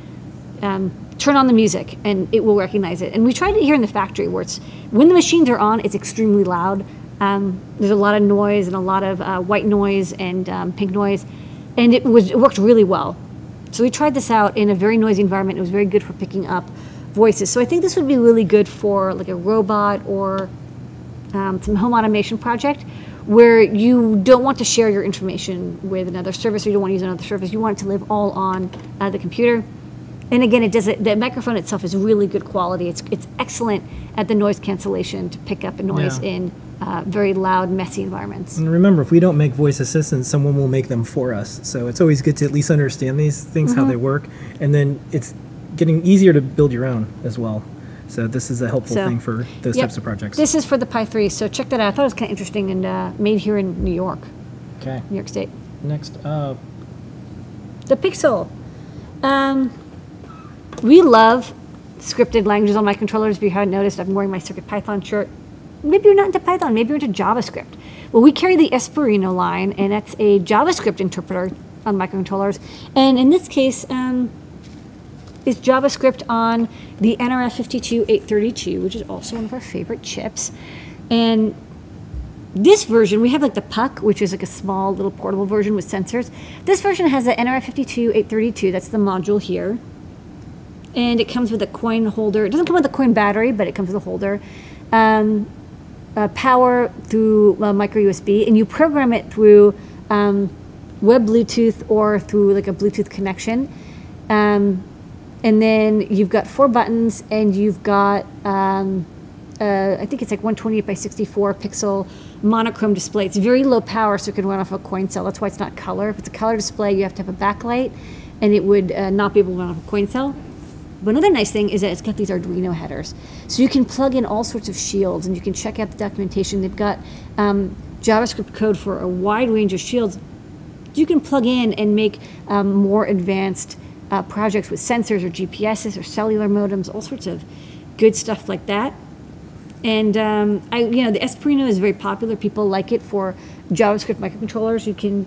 Turn on the music," and it will recognize it. And we tried it here in the factory, where it's, when the machines are on, it's extremely loud. There's a lot of noise and a lot of white noise and pink noise, and it worked really well. So we tried this out in a very noisy environment. It was very good for picking up voices. So I think this would be really good for like a robot or some home automation project where you don't want to share your information with another service, or you don't want to use another service. You want it to live all on the computer. And again, it does it. The microphone itself is really good quality. It's excellent at the noise cancellation to pick up a noise in very loud, messy environments. And remember, if we don't make voice assistants, someone will make them for us. So it's always good to at least understand these things, how they work, and then it's getting easier to build your own as well. So this is a helpful thing for those types of projects. This is for the Pi 3, so check that out. I thought it was kind of interesting and made here in New York. Okay. New York State. Next up. The Pixel. We love scripted languages on my controllers. If you haven't noticed, I'm wearing my CircuitPython shirt. Maybe you're not into Python, maybe you're into JavaScript. Well, we carry the Esperino line, and that's a JavaScript interpreter on microcontrollers. And in this case, is JavaScript on the NRF52832, which is also one of our favorite chips. And this version, we have like the Puck, which is like a small little portable version with sensors. This version has the NRF52832, that's the module here. And it comes with a coin holder. It doesn't come with a coin battery, but it comes with a holder. Power through micro USB, and you program it through web Bluetooth or through like a Bluetooth connection. And then you've got 4 buttons, and you've got, I think it's like 128 by 64 pixel monochrome display. It's very low power, so it can run off a coin cell. That's why it's not color. If it's a color display, you have to have a backlight, and it would not be able to run off a coin cell. But another nice thing is that it's got these Arduino headers. So you can plug in all sorts of shields, and you can check out the documentation. They've got JavaScript code for a wide range of shields. You can plug in and make more advanced projects with sensors or GPSs or cellular modems, all sorts of good stuff like that. And the Esperino is very popular. People like it for JavaScript microcontrollers. You can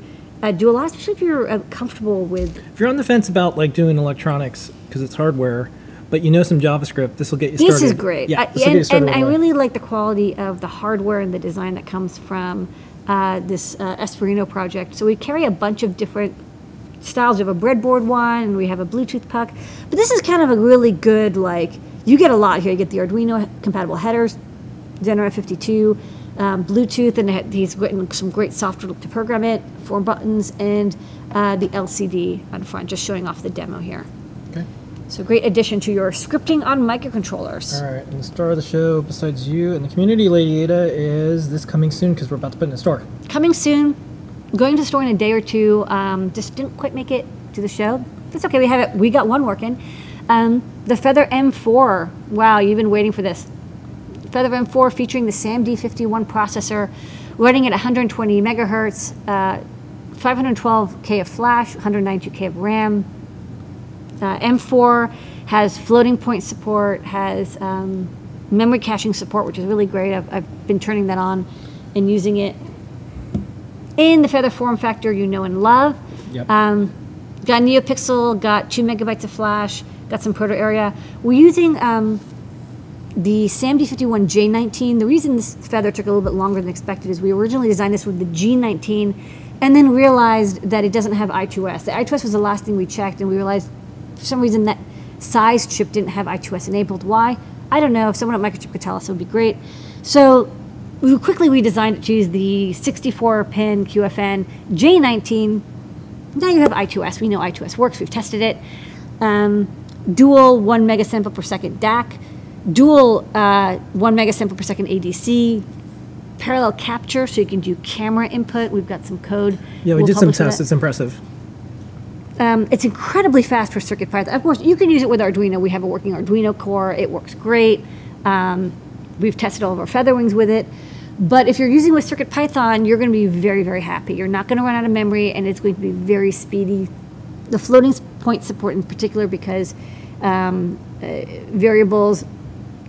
do a lot, especially if you're comfortable with. If you're on the fence about like doing electronics because it's hardware, but you know some JavaScript, this will get you started. This is great. Yeah, and I really like the quality of the hardware and the design that comes from this Esperino project. So we carry a bunch of different styles. We have a breadboard one, and we have a Bluetooth puck. But this is kind of a really good, like, you get a lot here. You get the Arduino compatible headers, Xenera 52, Bluetooth, and he's written some great software to program it, 4 buttons, and the LCD on front, just showing off the demo here. Okay. So great addition to your scripting on microcontrollers. All right, and the star of the show, besides you and the community, Lady Ada, is this coming soon because we're about to put it in the store. Coming soon. Going to the store in a day or two. Just didn't quite make it to the show. That's okay. We have it. We got one working. The Feather M4. Wow, you've been waiting for this. Feather M4 featuring the SAMD51 processor, running at 120 megahertz, 512K of flash, 192K of RAM. M4 has floating point support, has memory caching support, which is really great. I've been turning that on and using it in the Feather form factor you know and love. Yep. Got NeoPixel, got 2 megabytes of flash, got some proto area. We're using the SAMD51 J19. The reason this Feather took a little bit longer than expected is we originally designed this with the G19 and then realized that it doesn't have I2S. The I2S was the last thing we checked, and we realized for some reason that size chip didn't have I2S enabled. Why? I don't know. If someone at Microchip could tell us, it would be great. So we quickly redesigned it to use the 64-pin QFN J19. Now you have I2S. We know I2S works. We've tested it. Dual 1 megasample per second DAC. Dual 1 megasample per second ADC. Parallel capture, so you can do camera input. We've got some code. Yeah, we did some tests. It's impressive. It's incredibly fast for CircuitPython. Of course, you can use it with Arduino. We have a working Arduino core. It works great. We've tested all of our Featherwings with it. But if you're using with CircuitPython, you're going to be very, very happy. You're not going to run out of memory, and it's going to be very speedy. The floating point support in particular, because variables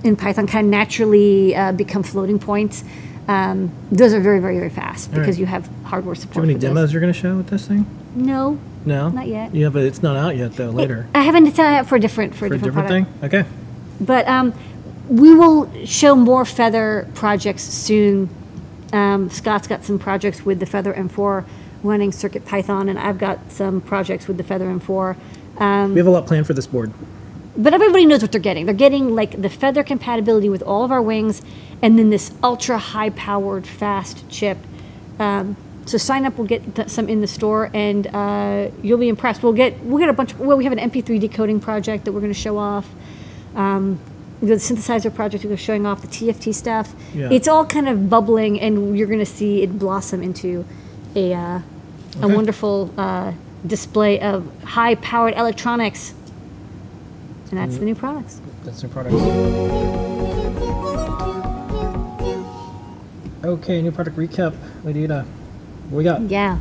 in Python kind of naturally become floating points. Those are very, very, very fast because you have hardware support. Do you have any demos you're going to show with this thing? No. No? Not yet. Yeah, but it's not out yet, though, later. I haven't set it up for a different product. Thing? Okay. But we will show more Feather projects soon. Scott's got some projects with the Feather M4 running CircuitPython, and I've got some projects with the Feather M4. We have a lot planned for this board. But everybody knows what they're getting. They're getting like the Feather compatibility with all of our wings, and then this ultra high-powered, fast chip So sign up. We'll get some in the store, and you'll be impressed. We'll get a bunch. We have an MP3 decoding project that we're going to show off. The synthesizer project we're showing off, the TFT stuff. Yeah. It's all kind of bubbling, and you're going to see it blossom into a wonderful display of high-powered electronics. And that's the new products. That's new products. Okay, new product recap. Lady Ada, what we got? Yeah.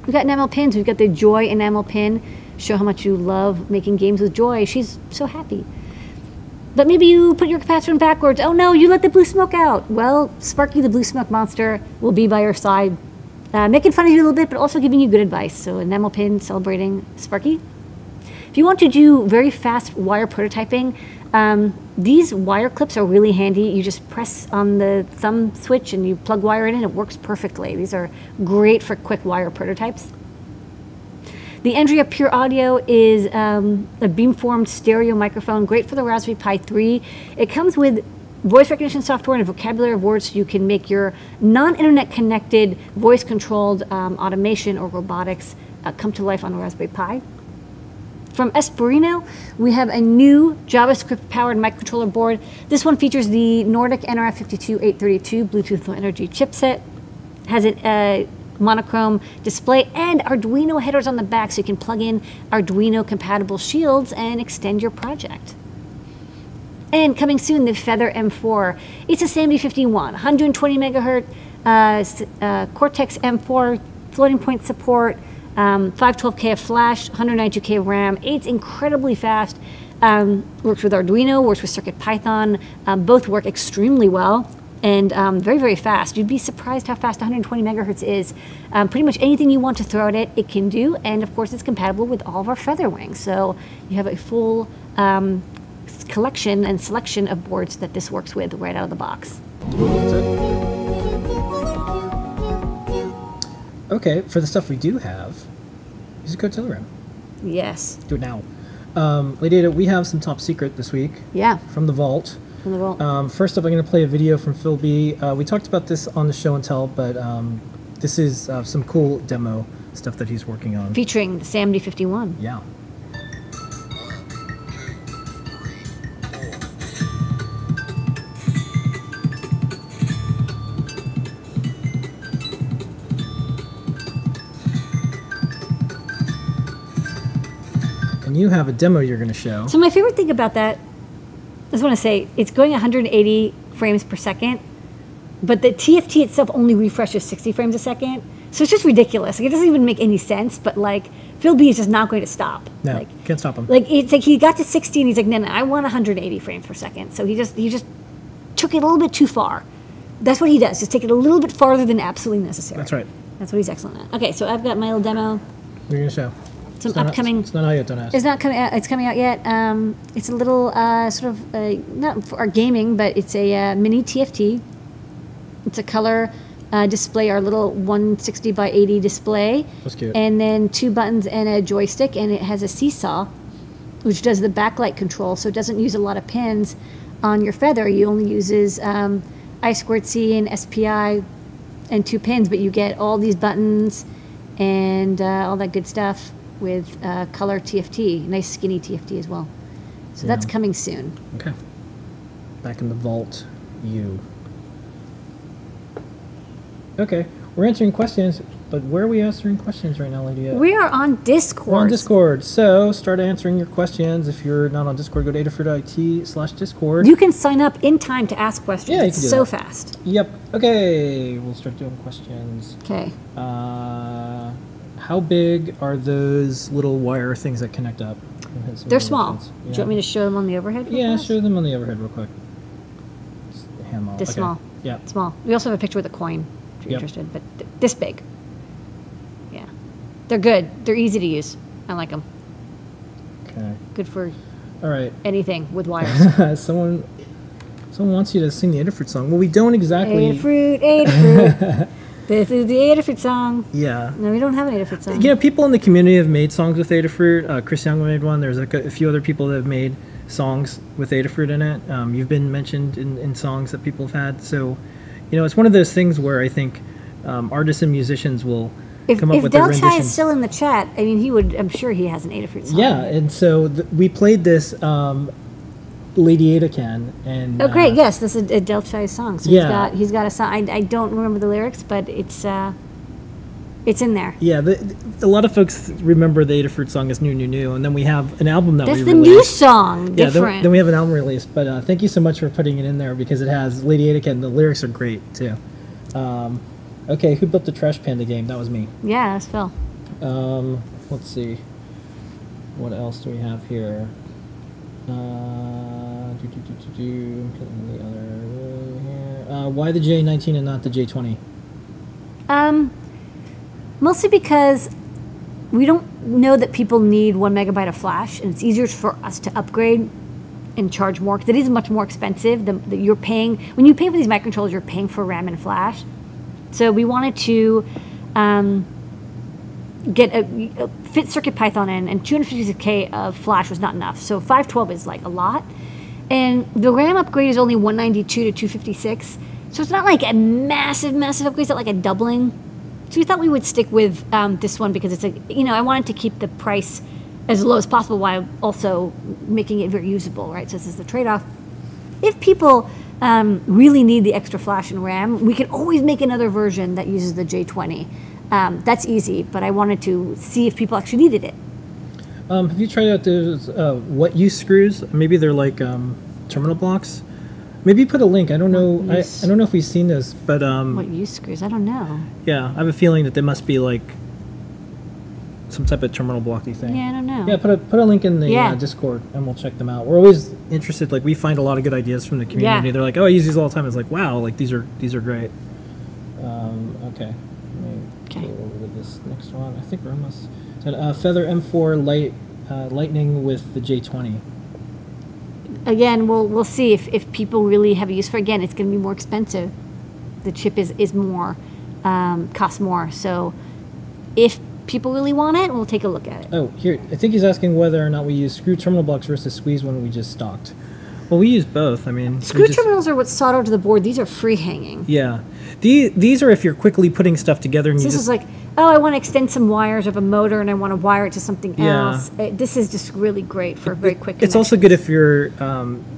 We've got enamel pins. We've got the Joy enamel pin. Show how much you love making games with Joy. She's so happy. But maybe you put your capacitor backwards. Oh no, you let the blue smoke out. Well, Sparky the blue smoke monster will be by your side, making fun of you a little bit, but also giving you good advice. So enamel pin celebrating Sparky. If you want to do very fast wire prototyping, these wire clips are really handy. You just press on the thumb switch and you plug wire in and it works perfectly. These are great for quick wire prototypes. The Andrea Pure Audio is a beamformed stereo microphone, great for the Raspberry Pi 3. It comes with voice recognition software and a vocabulary of words so you can make your non-internet connected voice-controlled automation or robotics come to life on a Raspberry Pi. From Esperino, we have a new JavaScript-powered microcontroller board. This one features the Nordic NRF52832 Bluetooth Low Energy chipset. Has a monochrome display and Arduino headers on the back, so you can plug in Arduino-compatible shields and extend your project. And coming soon, the Feather M4. It's a SAMD51, 120 megahertz Cortex M4 floating point support. 512K of flash, 192K of RAM. It's incredibly fast. Works with Arduino, works with CircuitPython. Both work extremely well and very, very fast. You'd be surprised how fast 120 megahertz is. Pretty much anything you want to throw at it, it can do. And of course, it's compatible with all of our Feather wings. So you have a full collection and selection of boards that this works with right out of the box. That's it. Okay, for the stuff we do have, use a code Telegram. Yes. Do it now. Lady Ada, we have some top secret this week. Yeah. From the vault. From the vault. First up, I'm going to play a video from Phil B. We talked about this on the show and tell, but this is some cool demo stuff that he's working on. Featuring the SAMD51. Yeah. You have a demo you're going to show. So my favorite thing about that, I just want to say, it's going 180 frames per second, but the TFT itself only refreshes 60 frames a second. So it's just ridiculous. Like, it doesn't even make any sense, but like Phil B is just not going to stop. No, like, can't stop him. Like, it's like he got to 60 and he's like, no, I want 180 frames per second. So he just took it a little bit too far. That's what he does, just take it a little bit farther than absolutely necessary. That's right. That's what he's excellent at. Okay, so I've got my little demo. You're going to show. Some upcoming. It's not out yet, don't ask. It's not coming out. It's coming out yet. It's a little sort of not for our gaming, but it's a mini TFT. It's a color display, our little 160 by 80 display. That's cute. And then 2 buttons and a joystick, and it has a seesaw, which does the backlight control, so it doesn't use a lot of pins on your Feather. You only uses I2C and SPI and 2 pins, but you get all these buttons and all that good stuff with color TFT, nice skinny TFT as well. So that's coming soon. Okay. Back in the vault, you. Okay, we're answering questions, but where are we answering questions right now, Lady Ada? We are on Discord. We're on Discord, so start answering your questions. If you're not on Discord, go to adafruit.it/Discord. You can sign up in time to ask questions. Yeah, you it's can do so that. fast. Yep. Okay, we'll start doing questions. Okay. How big are those little wire things that connect up? They're small. Yeah. Do you want me to show them on the overhead? real Yeah, fast? show them on the overhead real quick. Just hand them all. This Okay. small. Yeah. Small. We also have a picture with a coin if you're Yep. interested, but this big. Yeah. They're good. They're easy to use. I like them. Okay. Good for All right. anything with wires. Someone wants you to sing the Adafruit song. Well, we don't exactly. Adafruit, Adafruit. This is the Adafruit song. Yeah. No, we don't have an Adafruit song. You know, people in the community have made songs with Adafruit. Chris Young made one. There's like a few other people that have made songs with Adafruit in it. You've been mentioned in songs that people have had. So, you know, it's one of those things where I think artists and musicians will If come up with their Del Chai renditions. is still in the chat, I mean, I'm sure he has an Adafruit song. Yeah, and so we played this Lady Ada can, and Oh, great! Yes, this is a Del Chai song. So Yeah. he's got a song. I don't remember the lyrics, but it's in there. yeah, a lot of folks remember the Adafruit song as New, and then we have an album that That's we the released. new song. Yeah, Different. then we have an album released, but thank you so much for putting it in there because it has Lady Ada can. The lyrics are great too. Okay, who built the Trash Panda game? That was me. Yeah, that's Phil. Let's see. What else do we have here? Putting the other row here. Why the J19 and not the J20? Mostly because we don't know that people need 1 megabyte of flash, and it's easier for us to upgrade and charge more because it is much more expensive. That you're paying when you pay for these microcontrollers, you're paying for RAM and flash. So we wanted to fit CircuitPython in, and 256K of flash was not enough. So 512 is like a lot, and the RAM upgrade is only 192 to 256. So it's not like a massive upgrade. It's not like a doubling. So we thought we would stick with this one because it's I wanted to keep the price as low as possible while also making it very usable, right? So this is the trade-off. If people really need the extra flash and RAM, we can always make another version that uses the J20. That's easy, but I wanted to see if people actually needed it. Have you tried out those what use screws? Maybe they're like terminal blocks. Maybe put a link. I don't know. I don't know if we've seen this, but What use screws? I don't know. yeah, I have a feeling that they must be like some type of terminal blocky thing. Yeah, I don't know. Yeah, put a link in the Yeah. Discord, and we'll check them out. We're always interested. Like we find a lot of good ideas from the community. Yeah. They're like, "Oh, I use these all the time." It's like, "Wow, like these are great." Okay, let me Okay. go over to this next one. I think we're almost. Feather M4 Lightning with the J20. Again, we'll see if people really have a use for it. Again, it's going to be more expensive. The chip is more, costs more. So if people really want it, we'll take a look at it. Oh, here. I think he's asking whether or not we use screw terminal blocks versus squeeze one we just stocked. Well, we use both. I mean, Screw terminals are what's soldered to the board. These are free hanging. Yeah, these are if you're quickly putting stuff together and So you this just is like, oh, I want to extend some wires of a motor and I want to wire it to something Yeah. else. This is just really great for very quick It's also good connections. if you're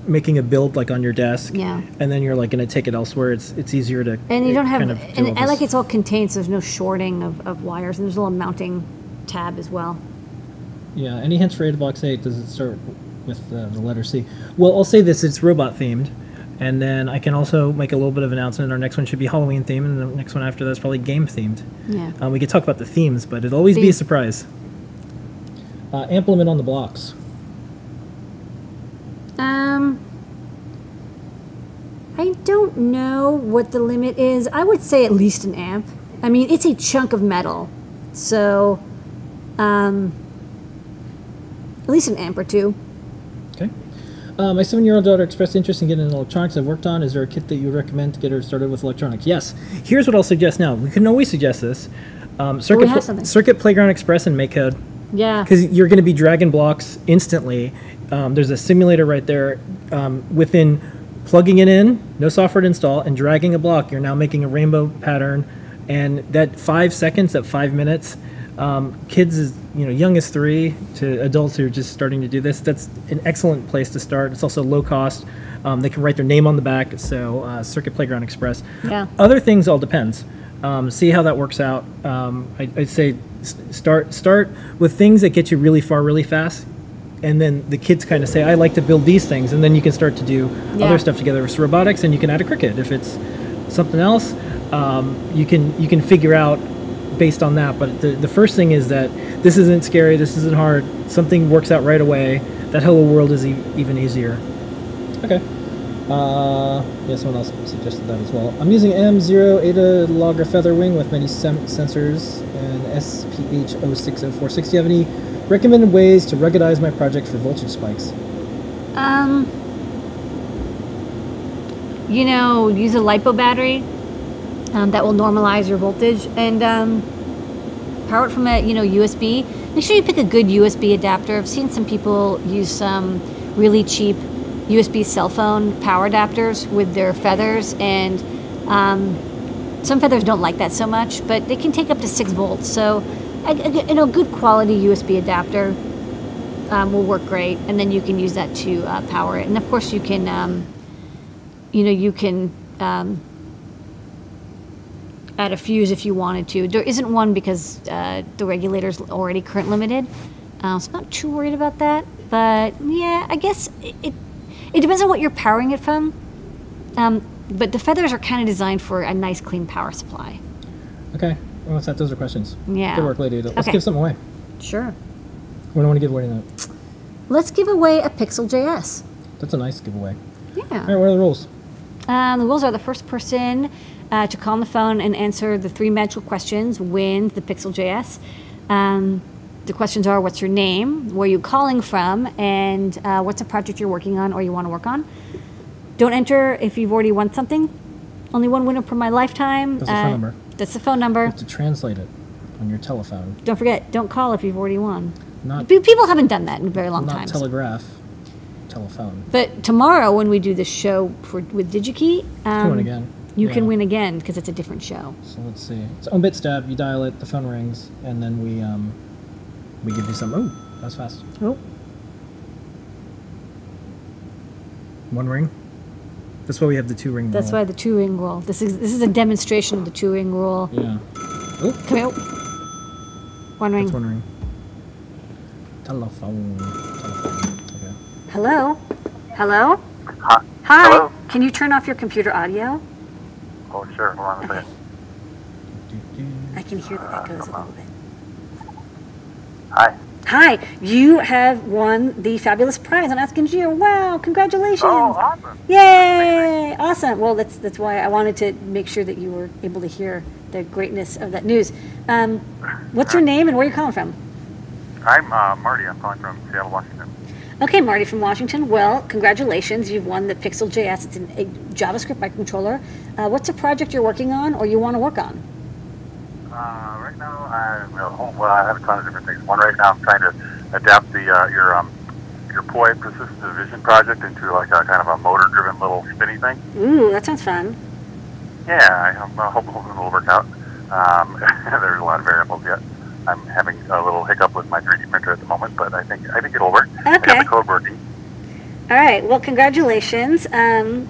making a build like on your desk. Yeah. And then you're like going to take it elsewhere. It's easier to. And you don't have, kind of do all and I like this. it's all contained, so there's no shorting of wires, and there's a little mounting tab as well. Yeah. Any hints for Adabox 8? Does it start with the letter C? Well, I'll say this: it's robot themed, and then I can also make a little bit of an announcement. Our next one should be Halloween themed, and the next one after that's probably game themed. Yeah. We could talk about the themes, but it'll always be a Theme. surprise. Amp limit on the blocks. I don't know what the limit is. I would say at least an amp. I mean, it's a chunk of metal, so at least an amp or two. Okay. My 7-year-old daughter expressed interest in getting into electronics I've worked on. Is there a kit that you would recommend to get her started with electronics? Yes. Here's what I'll suggest now. We can always suggest this. have something. Circuit Playground Express and MakeCode. Yeah. Because you're going to be dragging blocks instantly. There's a simulator right there. Within plugging it in, no software to install, and dragging a block, you're now making a rainbow pattern. And that 5 seconds, that 5 minutes, kids as young as 3 to adults who are just starting to do this, that's an excellent place to start. It's also low cost. They can write their name on the back. So Circuit Playground Express. Yeah. Other things all depends. See how that works out. I'd say start with things that get you really far really fast, and then the kids kind of say, I like to build these things, and then you can start to do other stuff together. If it's robotics, and you can add a Cricut. If it's something else, you can figure out based on that. But the first thing is that this isn't scary, this isn't hard. Something works out right away. That Hello World is even easier. Okay. Yeah, someone else suggested that as well. I'm using M0 Ada Logger Featherwing with many sensors and SPH060460. Do you have any recommended ways to ruggedize my project for voltage spikes? Use a LiPo battery that will normalize your voltage, and power it from a USB. Make sure you pick a good USB adapter. I've seen some people use some really cheap USB cell phone power adapters with their feathers, and Some feathers don't like that so much, but they can take up to 6 volts. So, good quality USB adapter will work great, and then you can use that to power it. And of course, you can, add a fuse if you wanted to. There isn't one because the regulator's already current limited, so I'm not too worried about that. But yeah, I guess it depends on what you're powering it from. But the feathers are kind of designed for a nice, clean power supply. Okay. Well, what's that? Those are questions. Yeah. Good work, lady. Let's Okay. give something away. Sure. What do I want to give away tonight? Let's give away a Pixel JS. That's a nice giveaway. Yeah. All right, what are the rules? The rules are the first person to call on the phone and answer the 3 magical questions wins the Pixel JS. The questions are, what's your name, where are you calling from, and what's a project you're working on or you want to work on. Don't enter if you've already won something. Only one winner per my lifetime. That's the phone number. That's the phone number. You have to translate it on your telephone. Don't forget, don't call if you've already won. Not People haven't done that in a very long time. Not telegraph. Telephone. But tomorrow, when we do the show with DigiKey, You win again. you Yeah. can win again because it's a different show. So let's see. It's on bit stab. You dial it, the phone rings, and then we give you some. Oh, that was fast. Oh. One ring. That's why we have the 2-ring. That's rule. why the 2-ring rule. This is a demonstration of the 2-ring rule. Yeah. Oh, Come here. One ring. that's 1 ring. Telephone. Okay. Hello? Hello? Hi. Hi. Hello? Can you turn off your computer audio? Oh, sure. Hold on a second. I can hear the echoes a little bit. Hi. Hi. You have won the fabulous prize on Ask Engineer. Wow. Congratulations. Oh, awesome. Yay! Awesome. Well, that's why I wanted to make sure that you were able to hear the greatness of that news. What's your name and where are you calling from? I'm Marty. I'm calling from Seattle, Washington. Okay, Marty from Washington. Well, congratulations. You've won the Pixel JS. It's a JavaScript microcontroller. What's a project you're working on or you want to work on? Right now, I have a ton of different things. One right now, I'm trying to adapt the your POI persistent division project into like a kind of a motor-driven little spinny thing. Ooh, that sounds fun. Yeah, I'm hoping it'll work out. There's a lot of variables yet. I'm having a little hiccup with my 3D printer at the moment, but I think it'll work. I got the code working. All right. Well, congratulations. Awesome.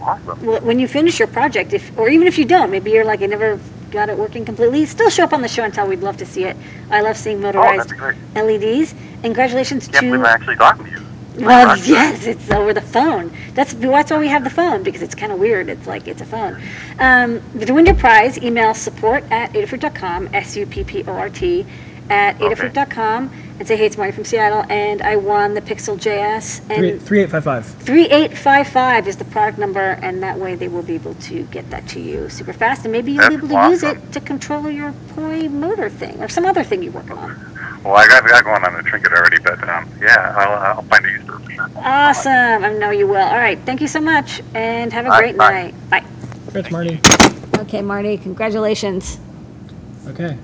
When you finish your project, or even if you don't, maybe you're like, I never got it working completely, still show up on the show and tell. We'd love to see it. I love seeing motorized LEDs. And congratulations Can't to. believe I'm actually talking to you. Well, yes, it's over the phone. That's why we have the phone, because it's kind of weird. It's like it's a phone. To win your prize, email support@adafruit.com, SUPPORT @adafruit.com, and say, hey, it's Marty from Seattle, and I won the Pixel JS. And 3855. 3855 is the product number, and that way they will be able to get that to you super fast, and maybe you'll be able to use it to control your POI motor thing, or some other thing you're working on. Well, I got going on the trinket already, but yeah, I'll find a use for it for sure. Awesome. I know you will. All right. Thank you so much, and have a great bye. night. Bye. Congrats, Marty. Okay, Marty, congratulations. Okay.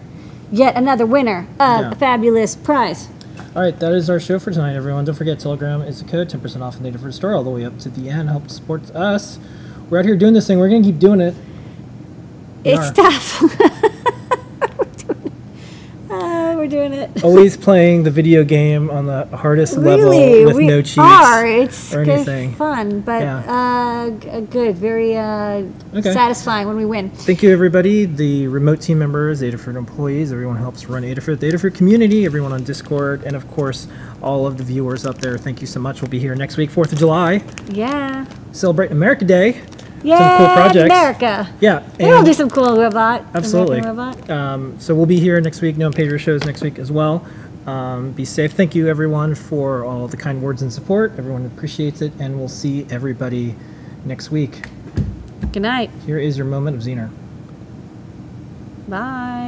Yet another winner of a fabulous prize. All right, that is our show for tonight, everyone. Don't forget, Telegram is the code, 10% off the Adafruit store, all the way up to the end. Help support us. We're out here doing this thing. We're going to keep doing it. It's tough. We're doing it. Always playing the video game on the hardest level with no cheats It's or anything. fun, but good, very satisfying when we win. Thank you, everybody. The remote team members, Adafruit employees, everyone who helps run Adafruit, the Adafruit community, everyone on Discord, and of course, all of the viewers up there. Thank you so much. We'll be here next week, 4th of July. Yeah. Celebrating America Day. Yeah, some cool projects. America. Yeah. We'll do some cool robot. Absolutely. Robot. So we'll be here next week. No Pedro shows next week as well. Be safe. Thank you, everyone, for all the kind words and support. Everyone appreciates it, and we'll see everybody next week. Good night. Here is your moment of Zener. Bye.